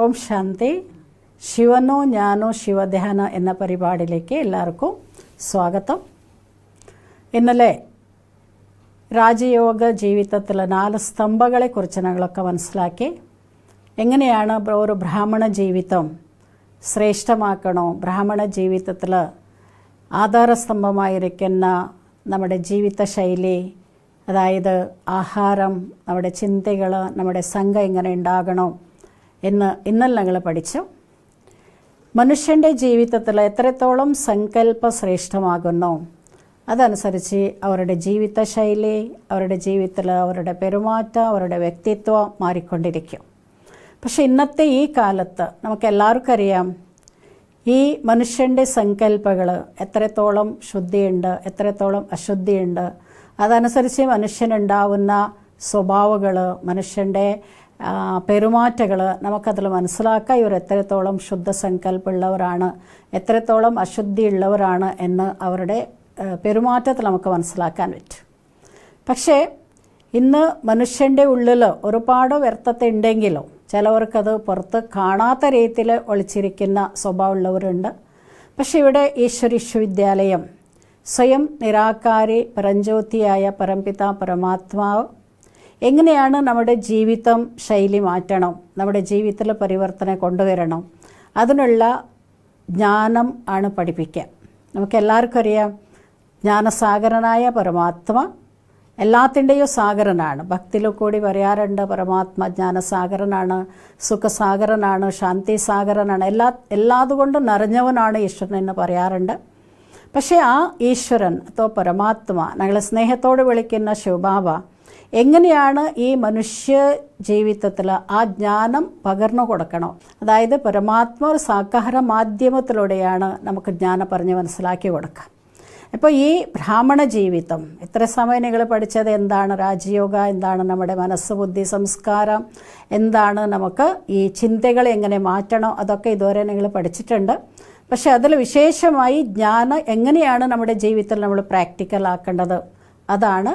ഓം ശാന്തി. ശിവനോ ഞാനോ ശിവധ്യാന എന്ന പരിപാടിയിലേക്ക് എല്ലാവർക്കും സ്വാഗതം. ഇന്നലെ രാജയോഗ ജീവിതത്തിലെ 4 സ്തംഭങ്ങളെക്കുറിച്ച് ഞങ്ങളൊക്കെ മനസ്സിലാക്കി. എങ്ങനെയാണ് ഒരു ബ്രാഹ്മണ ജീവിതം ശ്രേഷ്ഠമാക്കണോ, ബ്രാഹ്മണ ജീവിതത്തിൽ ആധാരസ്തംഭമായിരിക്കുന്ന നമ്മുടെ ജീവിത ശൈലി, അതായത് ആഹാരം, നമ്മുടെ ചിന്തകൾ, നമ്മുടെ സംഘം എങ്ങനെ ഉണ്ടാകണം എന്ന് ഇന്നലെ ഞങ്ങൾ പഠിച്ചു. മനുഷ്യൻ്റെ ജീവിതത്തിൽ എത്രത്തോളം സങ്കല്പ ശ്രേഷ്ഠമാകുന്നു അതനുസരിച്ച് അവരുടെ ജീവിത ശൈലി, അവരുടെ ജീവിതത്തിൽ അവരുടെ പെരുമാറ്റം, അവരുടെ വ്യക്തിത്വം മാറിക്കൊണ്ടിരിക്കും. പക്ഷെ ഇന്നത്തെ ഈ കാലത്ത് നമുക്കെല്ലാവർക്കും അറിയാം, ഈ മനുഷ്യൻ്റെ സങ്കല്പങ്ങൾ എത്രത്തോളം ശുദ്ധിയുണ്ട്, എത്രത്തോളം അശുദ്ധിയുണ്ട്, അതനുസരിച്ച് മനുഷ്യനുണ്ടാവുന്ന സ്വഭാവങ്ങൾ, മനുഷ്യൻ്റെ പെരുമാറ്റങ്ങൾ നമുക്കതിൽ മനസ്സിലാക്കാം. ഇവർ എത്രത്തോളം ശുദ്ധ സങ്കല്പമുള്ളവരാണ്, എത്രത്തോളം അശുദ്ധിയുള്ളവരാണ് എന്ന് അവരുടെ പെരുമാറ്റത്തിൽ നമുക്ക് മനസ്സിലാക്കാൻ പറ്റും. പക്ഷേ ഇന്ന് മനുഷ്യൻ്റെ ഉള്ളിൽ ഒരുപാട് വ്യർത്ഥത ഉണ്ടെങ്കിലും ചിലവർക്കത് പുറത്ത് കാണാത്ത രീതിയിൽ ഒളിച്ചിരിക്കുന്ന സ്വഭാവമുള്ളവരുണ്ട്. പക്ഷെ ഇവിടെ ഈശ്വര വിശ്വവിദ്യാലയം സ്വയം നിരാകാരി പരഞ്ജ്യോതിയായ പരംപിത പരമാത്മാവ് എങ്ങനെയാണ് നമ്മുടെ ജീവിതം ശൈലി മാറ്റണം, നമ്മുടെ ജീവിതത്തിൽ പരിവർത്തനം കൊണ്ടുവരണം, അതിനുള്ള ജ്ഞാനം ആണ് പഠിപ്പിക്കുക. നമുക്കെല്ലാവർക്കും അറിയാം, ജ്ഞാനസാഗരനായ പരമാത്മ എല്ലാത്തിൻ്റെയും സാഗരനാണ്. ഭക്തിയിൽ കൂടി പറയാറുണ്ട്, പരമാത്മ ജ്ഞാനസാഗരനാണ്, സുഖസാഗരനാണ്, ശാന്തി സാഗരനാണ്, എല്ലാതുകൊണ്ടും നിറഞ്ഞവനാണ് ഈശ്വരൻ എന്ന് പറയാറുണ്ട്. പക്ഷേ ആ ഈശ്വരൻ അതോ പരമാത്മ, ഞങ്ങൾ സ്നേഹത്തോട് വിളിക്കുന്ന ശിവബാബ എങ്ങനെയാണ് ഈ മനുഷ്യ ജീവിതത്തിൽ ആ ജ്ഞാനം പകർന്നു കൊടുക്കണം. അതായത് പരമാത്മ ഒരു സാകാര മാധ്യമത്തിലൂടെയാണ് നമുക്ക് ജ്ഞാനം പറഞ്ഞ് മനസ്സിലാക്കി കൊടുക്കുക. അപ്പോൾ ഈ ബ്രാഹ്മണ ജീവിതം ഇത്ര സമയം നിങ്ങൾ പഠിച്ചത് എന്താണ് രാജയോഗ, എന്താണ് നമ്മുടെ മനസ്സ്, ബുദ്ധി, സംസ്കാരം, എന്താണ് നമുക്ക് ഈ ചിന്തകൾ എങ്ങനെ മാറ്റണം, അതൊക്കെ ഇതുവരെ നിങ്ങൾ പഠിച്ചിട്ടുണ്ട്. പക്ഷെ അതിൽ വിശേഷമായി ജ്ഞാനം എങ്ങനെയാണ് നമ്മുടെ ജീവിതത്തിൽ നമ്മൾ പ്രാക്ടിക്കലാക്കേണ്ടത്, അതാണ്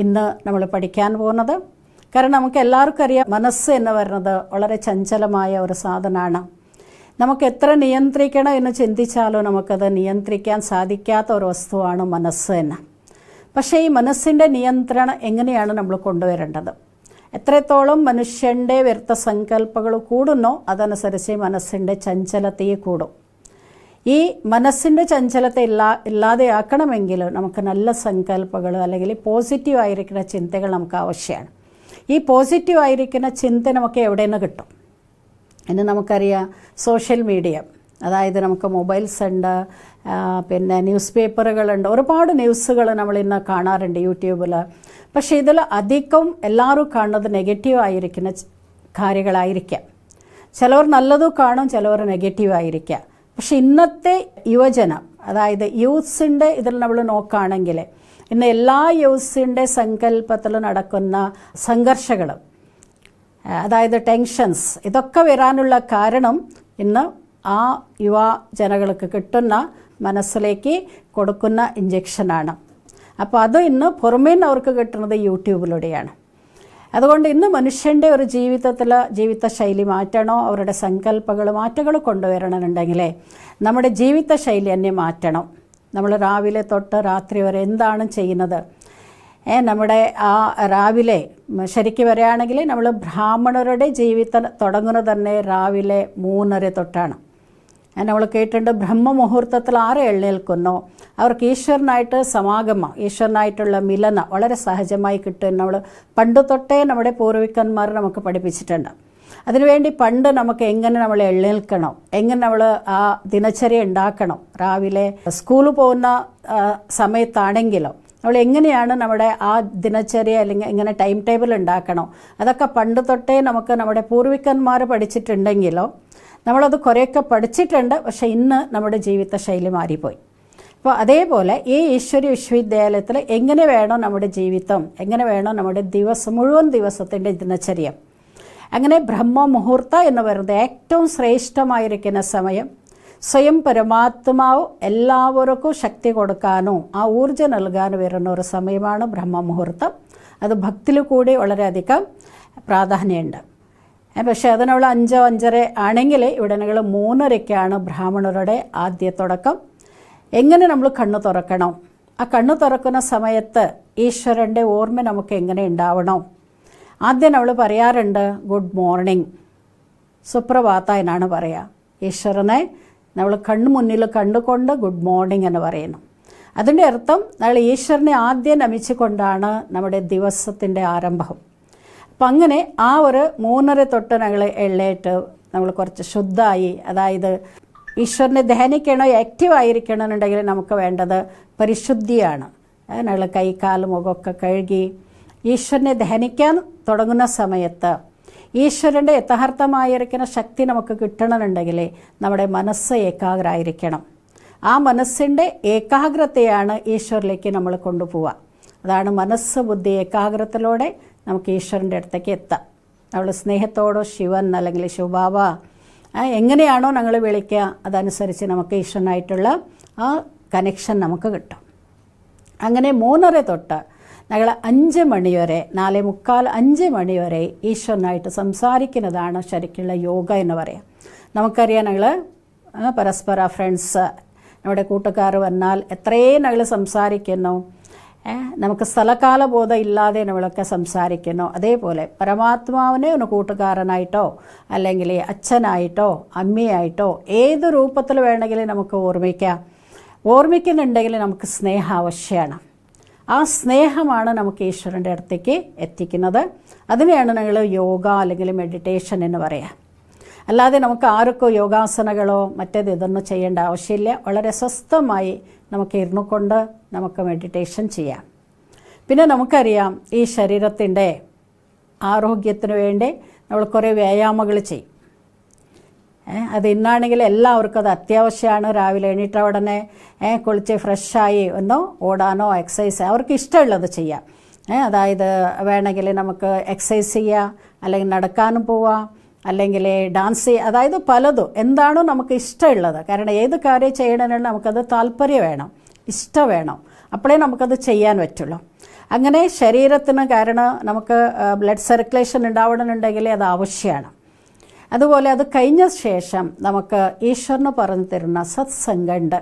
ഇന്ന് നമ്മൾ പഠിക്കാൻ പോകുന്നത്. കാരണം നമുക്ക് എല്ലാവർക്കും അറിയാം, മനസ്സ് എന്ന് പറയുന്നത് വളരെ ചഞ്ചലമായ ഒരു സാധനമാണ്. നമുക്ക് എത്ര നിയന്ത്രിക്കണം എന്ന് ചിന്തിച്ചാലും നമുക്കത് നിയന്ത്രിക്കാൻ സാധിക്കാത്ത ഒരു വസ്തുവാണ് മനസ്സ് എന്ന്. പക്ഷേ ഈ മനസ്സിൻ്റെ നിയന്ത്രണം എങ്ങനെയാണ് നമ്മൾ കൊണ്ടുവരേണ്ടത്? എത്രത്തോളം മനുഷ്യൻ്റെ വ്യർത്ഥ സങ്കല്പങ്ങൾ കൂടുന്നോ അതനുസരിച്ച് മനസ്സിൻ്റെ ചഞ്ചലത്തെ കൂടും. ഈ മനസ്സിൻ്റെ ചഞ്ചലത്തെ ഇല്ലാതെയാക്കണമെങ്കിൽ നമുക്ക് നല്ല സങ്കല്പങ്ങൾ അല്ലെങ്കിൽ പോസിറ്റീവ് ആയിരിക്കുന്ന ചിന്തകൾ നമുക്ക് ആവശ്യമാണ്. ഈ പോസിറ്റീവ് ആയിരിക്കുന്ന ചിന്ത നമുക്ക് എവിടെ നിന്ന് കിട്ടും? ഇന്ന് നമുക്കറിയാം, സോഷ്യൽ മീഡിയ, അതായത് നമുക്ക് മൊബൈൽസ് ഉണ്ട്, പിന്നെ ന്യൂസ് പേപ്പറുകളുണ്ട്, ഒരുപാട് ന്യൂസുകൾ നമ്മളിന്ന് കാണാറുണ്ട് യൂട്യൂബിൽ. പക്ഷേ ഇതിൽ അധികം എല്ലാവരും കാണുന്നത് നെഗറ്റീവ് ആയിരിക്കുന്ന കാര്യങ്ങളായിരിക്കാം. ചിലവർ നല്ലതും കാണും, ചിലവർ നെഗറ്റീവ് ആയിരിക്കാം. പക്ഷെ ഇന്നത്തെ യുവജനം, അതായത് യൂത്ത്സിൻ്റെ ഇതിൽ നമ്മൾ നോക്കുകയാണെങ്കിൽ ഇന്ന് എല്ലാ യൂത്ത്സിൻ്റെ സങ്കല്പത്തിൽ നടക്കുന്ന സംഘർഷങ്ങൾ, അതായത് ടെൻഷൻസ്, ഇതൊക്കെ വരാനുള്ള കാരണം ഇന്ന് ആ യുവജനങ്ങൾക്ക് കിട്ടുന്ന മനസ്സിലേക്ക് കൊടുക്കുന്ന ഇഞ്ചക്ഷനാണ്. അപ്പോൾ അത് ഇന്ന് പുറമേ അവർക്ക് കിട്ടുന്നത് യൂട്യൂബിലൂടെയാണ്. അതുകൊണ്ട് ഇന്ന് മനുഷ്യൻ്റെ ഒരു ജീവിത ശൈലി മാറ്റണോ, അവരുടെ സങ്കല്പങ്ങൾ മാറ്റങ്ങൾ കൊണ്ടുവരണമെന്നുണ്ടെങ്കിൽ നമ്മുടെ ജീവിത ശൈലി തന്നെ മാറ്റണം. നമ്മൾ രാവിലെ തൊട്ട് രാത്രി വരെ എന്താണ് ചെയ്യുന്നത്? നമ്മുടെ ആ രാവിലെ ശരിക്കും വരികയാണെങ്കിൽ നമ്മൾ ബ്രാഹ്മണരുടെ ജീവിതം തുടങ്ങുന്നത് തന്നെ രാവിലെ 3:30 തൊട്ടാണ്. നമ്മൾ കേട്ടിട്ടുണ്ട്, ബ്രഹ്മമുഹൂർത്തത്തിൽ ആരെ എഴുന്നേൽക്കുന്നോ അവർക്ക് ഈശ്വരനായിട്ട് സമാഗമം, ഈശ്വരനായിട്ടുള്ള മിലന വളരെ സഹജമായി കിട്ടും. നമ്മൾ പണ്ട് തൊട്ടേ നമ്മുടെ പൂർവികന്മാർ നമുക്ക് പഠിപ്പിച്ചിട്ടുണ്ട്. അതിനുവേണ്ടി പണ്ട് നമുക്ക് എങ്ങനെ നമ്മൾ എഴുന്നേൽക്കണം, എങ്ങനെ നമ്മൾ ആ ദിനചര്യ ഉണ്ടാക്കണം, രാവിലെ സ്കൂളിൽ പോകുന്ന സമയത്താണെങ്കിലോ നമ്മൾ എങ്ങനെയാണ് നമ്മുടെ ആ ദിനചര്യ അല്ലെങ്കിൽ എങ്ങനെ ടൈം ടേബിൾ ഉണ്ടാക്കണം, അതൊക്കെ പണ്ട് തൊട്ടേ നമുക്ക് നമ്മുടെ പൂർവികന്മാർ പഠിച്ചിട്ടുണ്ടെങ്കിലോ നമ്മളത് കുറേയൊക്കെ പഠിച്ചിട്ടുണ്ട്. പക്ഷേ ഇന്ന് നമ്മുടെ ജീവിത ശൈലി മാറിപ്പോയി. അപ്പോൾ അതേപോലെ ഈ ഈശ്വര വിശ്വവിദ്യാലയത്തിൽ എങ്ങനെ വേണം നമ്മുടെ ജീവിതം, എങ്ങനെ വേണം നമ്മുടെ മുഴുവൻ ദിവസത്തിൻ്റെ ദിനചര്യ, അങ്ങനെ ബ്രഹ്മമുഹൂർത്ത എന്ന് പറയുന്നത് ഏറ്റവും ശ്രേഷ്ഠമായിരിക്കുന്ന സമയം. സ്വയം പരമാത്മാവ് എല്ലാവർക്കും ശക്തി കൊടുക്കാനോ ആ ഊർജ്ജം നൽകാനോ വരുന്ന ഒരു സമയമാണ് ബ്രഹ്മമുഹൂർത്തം. അത് ഭക്തിയിൽ കൂടി വളരെയധികം പ്രാധാന്യമുണ്ട്. പക്ഷേ അതിനുള്ള 5 5:30 ആണെങ്കിൽ ഇവിടെ ഞങ്ങൾ 3:30ക്കാണ് ബ്രാഹ്മണരുടെ ആദ്യ തുടക്കം. എങ്ങനെ നമ്മൾ കണ്ണു തുറക്കണം? ആ കണ്ണു തുറക്കുന്ന സമയത്ത് ഈശ്വരൻ്റെ ഓർമ്മ നമുക്ക് എങ്ങനെ ഉണ്ടാവണം? ആദ്യം നമ്മൾ പറയാറുണ്ട് ഗുഡ് മോർണിംഗ്, സുപ്രഭാത എന്നാണ് പറയുക. ഈശ്വരനെ നമ്മൾ മുന്നിൽ കണ്ടുകൊണ്ട് ഗുഡ് മോർണിംഗ് എന്ന് പറയുന്നു. അതിൻ്റെ അർത്ഥം നമ്മൾ ഈശ്വരനെ ആദ്യം നമിച്ചുകൊണ്ടാണ് നമ്മുടെ ദിവസത്തിൻ്റെ ആരംഭം. അപ്പം അങ്ങനെ ആ ഒരു 3:30 തൊട്ട് ഞങ്ങൾ എഴുന്നേറ്റ് നമ്മൾ കുറച്ച് ശുദ്ധമായി, അതായത് ഈശ്വരനെ ധ്യാനിക്കണോ ആക്റ്റീവ് ആയിരിക്കണമെന്നുണ്ടെങ്കിൽ നമുക്ക് വേണ്ടത് പരിശുദ്ധിയാണ്. ഞങ്ങൾ കൈ കാല് മുഖമൊക്കെ കഴുകി ഈശ്വരനെ ധ്യാനിക്കാൻ തുടങ്ങുന്ന സമയത്ത് ഈശ്വരൻ്റെ യഥാർത്ഥമായിരിക്കുന്ന ശക്തി നമുക്ക് കിട്ടണമെന്നുണ്ടെങ്കിൽ നമ്മുടെ മനസ്സ് ഏകാഗ്രമായിരിക്കണം. ആ മനസ്സിൻ്റെ ഏകാഗ്രതയാണ് ഈശ്വരിലേക്ക് നമ്മൾ കൊണ്ടുപോവുക. അതാണ് മനസ്സ് ബുദ്ധി ഏകാഗ്രതയിലൂടെ നമുക്ക് ഈശ്വരൻ്റെ അടുത്തേക്ക് എത്താം. നമ്മൾ സ്നേഹത്തോടോ ശിവൻ അല്ലെങ്കിൽ ശിവബാബ എങ്ങനെയാണോ ഞങ്ങൾ വിളിക്കുക അതനുസരിച്ച് നമുക്ക് ഈശ്വരനായിട്ടുള്ള ആ കണക്ഷൻ നമുക്ക് കിട്ടും. അങ്ങനെ 3:30 തൊട്ട് ഞങ്ങൾ 5 മണി വരെ 4:45 5 മണി വരെ ഈശ്വരനായിട്ട് സംസാരിക്കുന്നതാണ് ശരിക്കുള്ള യോഗ എന്ന് പറയാം. നമുക്കറിയാം ഞങ്ങൾ പരസ്പര ഫ്രണ്ട്സ് നമ്മുടെ കൂട്ടുകാർ വന്നാൽ എത്രയും ഞങ്ങൾ സംസാരിക്കുന്നു, നമുക്ക് സ്ഥലകാലബോധം ഇല്ലാതെ നമ്മളൊക്കെ സംസാരിക്കുന്നു. അതേപോലെ പരമാത്മാവിനെ ഒന്ന് കൂട്ടുകാരനായിട്ടോ അല്ലെങ്കിൽ അച്ഛനായിട്ടോ അമ്മയായിട്ടോ ഏത് രൂപത്തിൽ വേണമെങ്കിലും നമുക്ക് ഓർമ്മിക്കാം. ഓർമ്മിക്കുന്നുണ്ടെങ്കിൽ നമുക്ക് സ്നേഹം ആവശ്യമാണ്. ആ സ്നേഹമാണ് നമുക്ക് ഈശ്വരൻ്റെ അടുത്തേക്ക് എത്തിക്കുന്നത്. അതിനെയാണ് ഞങ്ങൾ യോഗ അല്ലെങ്കിൽ മെഡിറ്റേഷൻ എന്ന് പറയാം. അല്ലാതെ നമുക്ക് ആർക്കോ യോഗാസനകളോ മറ്റേത് ഇതൊന്നും ചെയ്യേണ്ട ആവശ്യമില്ല. വളരെ സ്വസ്ഥമായി നമുക്ക് ഇരുന്നു കൊണ്ട് നമുക്ക് മെഡിറ്റേഷൻ ചെയ്യാം. പിന്നെ നമുക്കറിയാം ഈ ശരീരത്തിൻ്റെ ആരോഗ്യത്തിന് വേണ്ടി നമ്മൾ കുറേ വ്യായാമങ്ങൾ ചെയ്യും. അത് ഇന്നാണെങ്കിൽ എല്ലാവർക്കും അത് അത്യാവശ്യമാണ്. രാവിലെ എണീറ്റ ഉടനെ കുളിച്ച് ഫ്രഷായി ഒന്ന് ഓടാനോ എക്സസൈസ് അവർക്ക് ഇഷ്ടമുള്ളത് ചെയ്യാം. അതായത് വേണമെങ്കിൽ നമുക്ക് എക്സസൈസ് ചെയ്യാം, അല്ലെങ്കിൽ നടക്കാനും പോവാം, അല്ലെങ്കിൽ ഡാൻസ് ചെയ്യുക, അതായത് പലതും എന്താണോ നമുക്ക് ഇഷ്ടമുള്ളത്. കാരണം ഏത് കാര്യം ചെയ്യണമെങ്കിൽ നമുക്കത് താല്പര്യം വേണം, ഇഷ്ടം വേണം, അപ്പോഴേ നമുക്കത് ചെയ്യാൻ പറ്റുള്ളൂ. അങ്ങനെ ശരീരത്തിന് കാരണം നമുക്ക് ബ്ലഡ് സർക്കുലേഷൻ ഉണ്ടാവണമെന്നുണ്ടെങ്കിൽ അത് ആവശ്യമാണ്. അതുപോലെ അത് കഴിഞ്ഞ ശേഷം നമുക്ക് ഈശ്വരന് പറഞ്ഞു തരുന്ന സത്സംഗമുണ്ട്.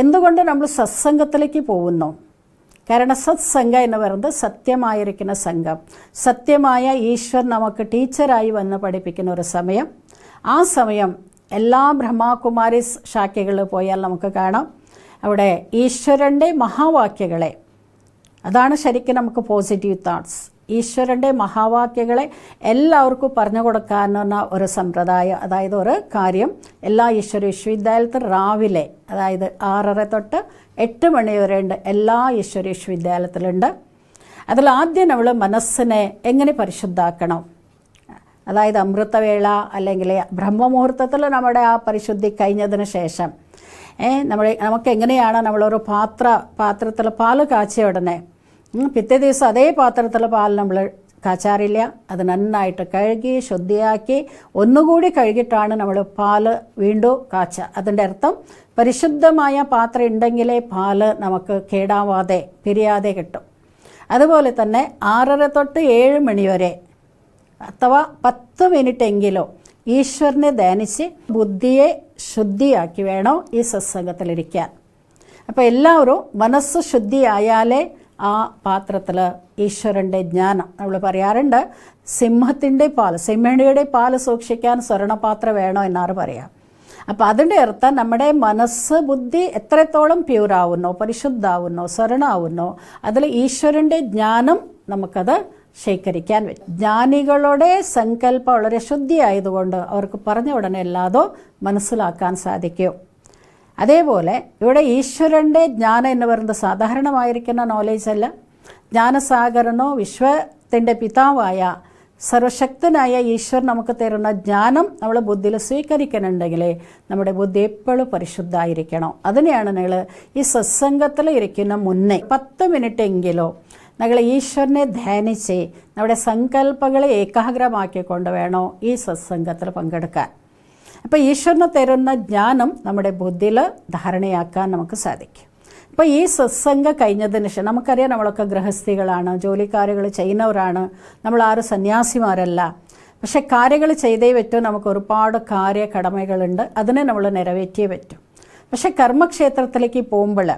എന്തുകൊണ്ട് നമ്മൾ സത്സംഗത്തിലേക്ക് പോകുന്നു? കാരണം സത്സംഗം എന്ന് പറയുന്നത് സത്യമായിരിക്കുന്ന സംഘം, സത്യമായ ഈശ്വരൻ നമുക്ക് ടീച്ചറായി വന്ന് പഠിപ്പിക്കുന്ന ഒരു സമയം. ആ സമയം എല്ലാ ബ്രഹ്മകുമാരി ശാഖകളിൽ പോയാൽ നമുക്ക് കാണാം അവിടെ ഈശ്വരൻ്റെ മഹാവാക്യങ്ങളെ, അതാണ് ശരിക്കും നമുക്ക് പോസിറ്റീവ് തോട്ട്സ്, ഈശ്വരൻ്റെ മഹാവാക്യങ്ങളെ എല്ലാവർക്കും പറഞ്ഞു കൊടുക്കാനുള്ള ഒരു സമ്പ്രദായം. അതായത് ഒരു കാര്യം എല്ലാ ഈശ്വര വിശ്വവിദ്യാലയത്തിൽ രാവിലെ അതായത് 6:30 തൊട്ട് 8 മണി വരെ ഉണ്ട്, എല്ലാ ഈശ്വര വിശ്വവിദ്യാലയത്തിലുണ്ട്. അതിലാദ്യം നമ്മൾ മനസ്സിനെ എങ്ങനെ പരിശുദ്ധാക്കണം, അതായത് അമൃതവേള അല്ലെങ്കിൽ ബ്രഹ്മമുഹൂർത്തത്തിൽ നമ്മുടെ ആ പരിശുദ്ധി കഴിഞ്ഞതിന് ശേഷം നമുക്ക് എങ്ങനെയാണ് നമ്മളൊരു പാത്രത്തിൽ പാല് കാച്ചിയ ഉടനെ പിറ്റേ ദിവസം അതേ പാത്രത്തിൽ പാൽ നമ്മൾ കാച്ചാറില്ല. അത് നന്നായിട്ട് കഴുകി ശുദ്ധിയാക്കി ഒന്നുകൂടി കഴുകിയിട്ടാണ് നമ്മൾ പാല് വീണ്ടും കാച്ചുക. അതിൻ്റെ അർത്ഥം പരിശുദ്ധമായ പാത്രം ഉണ്ടെങ്കിലേ പാല് നമുക്ക് കേടാവാതെ പിരിയാതെ കിട്ടും. അതുപോലെ തന്നെ 6:30 തൊട്ട് 7 മണി വരെ അഥവാ 10 മിനിറ്റെങ്കിലും ഈശ്വരനെ ധ്യാനിച്ച് ബുദ്ധിയെ ശുദ്ധിയാക്കി വേണം ഈ സത്സംഗത്തിലിരിക്കാൻ. അപ്പോൾ എല്ലാവരും മനസ്സ് ശുദ്ധിയായാലേ ആ പാത്രത്തിൽ ഈശ്വരൻ്റെ ജ്ഞാനം, നമ്മൾ പറയാറുണ്ട് സിംഹണിയുടെ പാല് സൂക്ഷിക്കാൻ സ്വർണ്ണപാത്രം വേണോ എന്നാണ് പറയാം. അപ്പോൾ അതിൻ്റെ അർത്ഥം നമ്മുടെ മനസ്സ് ബുദ്ധി എത്രത്തോളം പ്യൂറാവുന്നോ പരിശുദ്ധാവുന്നോ സ്വർണ്ണാവുന്നോ അതിൽ ഈശ്വരൻ്റെ ജ്ഞാനം നമുക്കത് ശേഖരിക്കാൻ പറ്റും. ജ്ഞാനികളുടെ സങ്കല്പം വളരെ ശുദ്ധിയായതുകൊണ്ട് അവർക്ക് പറഞ്ഞ ഉടനെ എല്ലാതോ മനസ്സിലാക്കാൻ സാധിക്കും. അതേപോലെ ഇവിടെ ഈശ്വരൻ്റെ ജ്ഞാനം എന്ന് പറയുന്നത് സാധാരണമായിരിക്കുന്ന നോളേജ് അല്ല. ജ്ഞാനസാഗരനോ വിശ്വത്തിൻ്റെ പിതാവായ സർവശക്തനായ ഈശ്വരൻ നമുക്ക് തരുന്ന ജ്ഞാനം നമ്മൾ ബുദ്ധിയിൽ സ്വീകരിക്കുന്നുണ്ടെങ്കിൽ നമ്മുടെ ബുദ്ധി എപ്പോഴും പരിശുദ്ധമായിരിക്കണം. അതിനെയാണ് നിങ്ങൾ ഈ സത്സംഗത്തിൽ ഇരിക്കുന്ന മുന്നേ 10 മിനിറ്റെങ്കിലോ ഞങ്ങൾ ഈശ്വരനെ ധ്യാനിച്ച് നമ്മുടെ സങ്കല്പങ്ങളെ ഏകാഗ്രമാക്കിക്കൊണ്ട് വേണോ ഈ സത്സംഗത്തിൽ പങ്കെടുക്കാൻ. അപ്പോൾ ഈശ്വരന് തരുന്ന ജ്ഞാനം നമ്മുടെ ബുദ്ധിയിൽ ധാരണയാക്കാൻ നമുക്ക് സാധിക്കും. അപ്പോൾ ഈ സത്സംഗം കഴിഞ്ഞതിന് ശേഷം നമുക്കറിയാം നമ്മളൊക്കെ ഗൃഹസ്ഥികളാണ്, ജോലിക്കാരുകൾ ചെയ്യുന്നവരാണ്, നമ്മൾ ആരും സന്യാസിമാരല്ല. പക്ഷെ കാര്യങ്ങൾ ചെയ്തേ പറ്റൂ. നമുക്ക് ഒരുപാട് കടമകളുണ്ട്, അതിനെ നമ്മൾ നിറവേറ്റിയേ പറ്റും. പക്ഷെ കർമ്മക്ഷേത്രത്തിലേക്ക് പോകുമ്പോൾ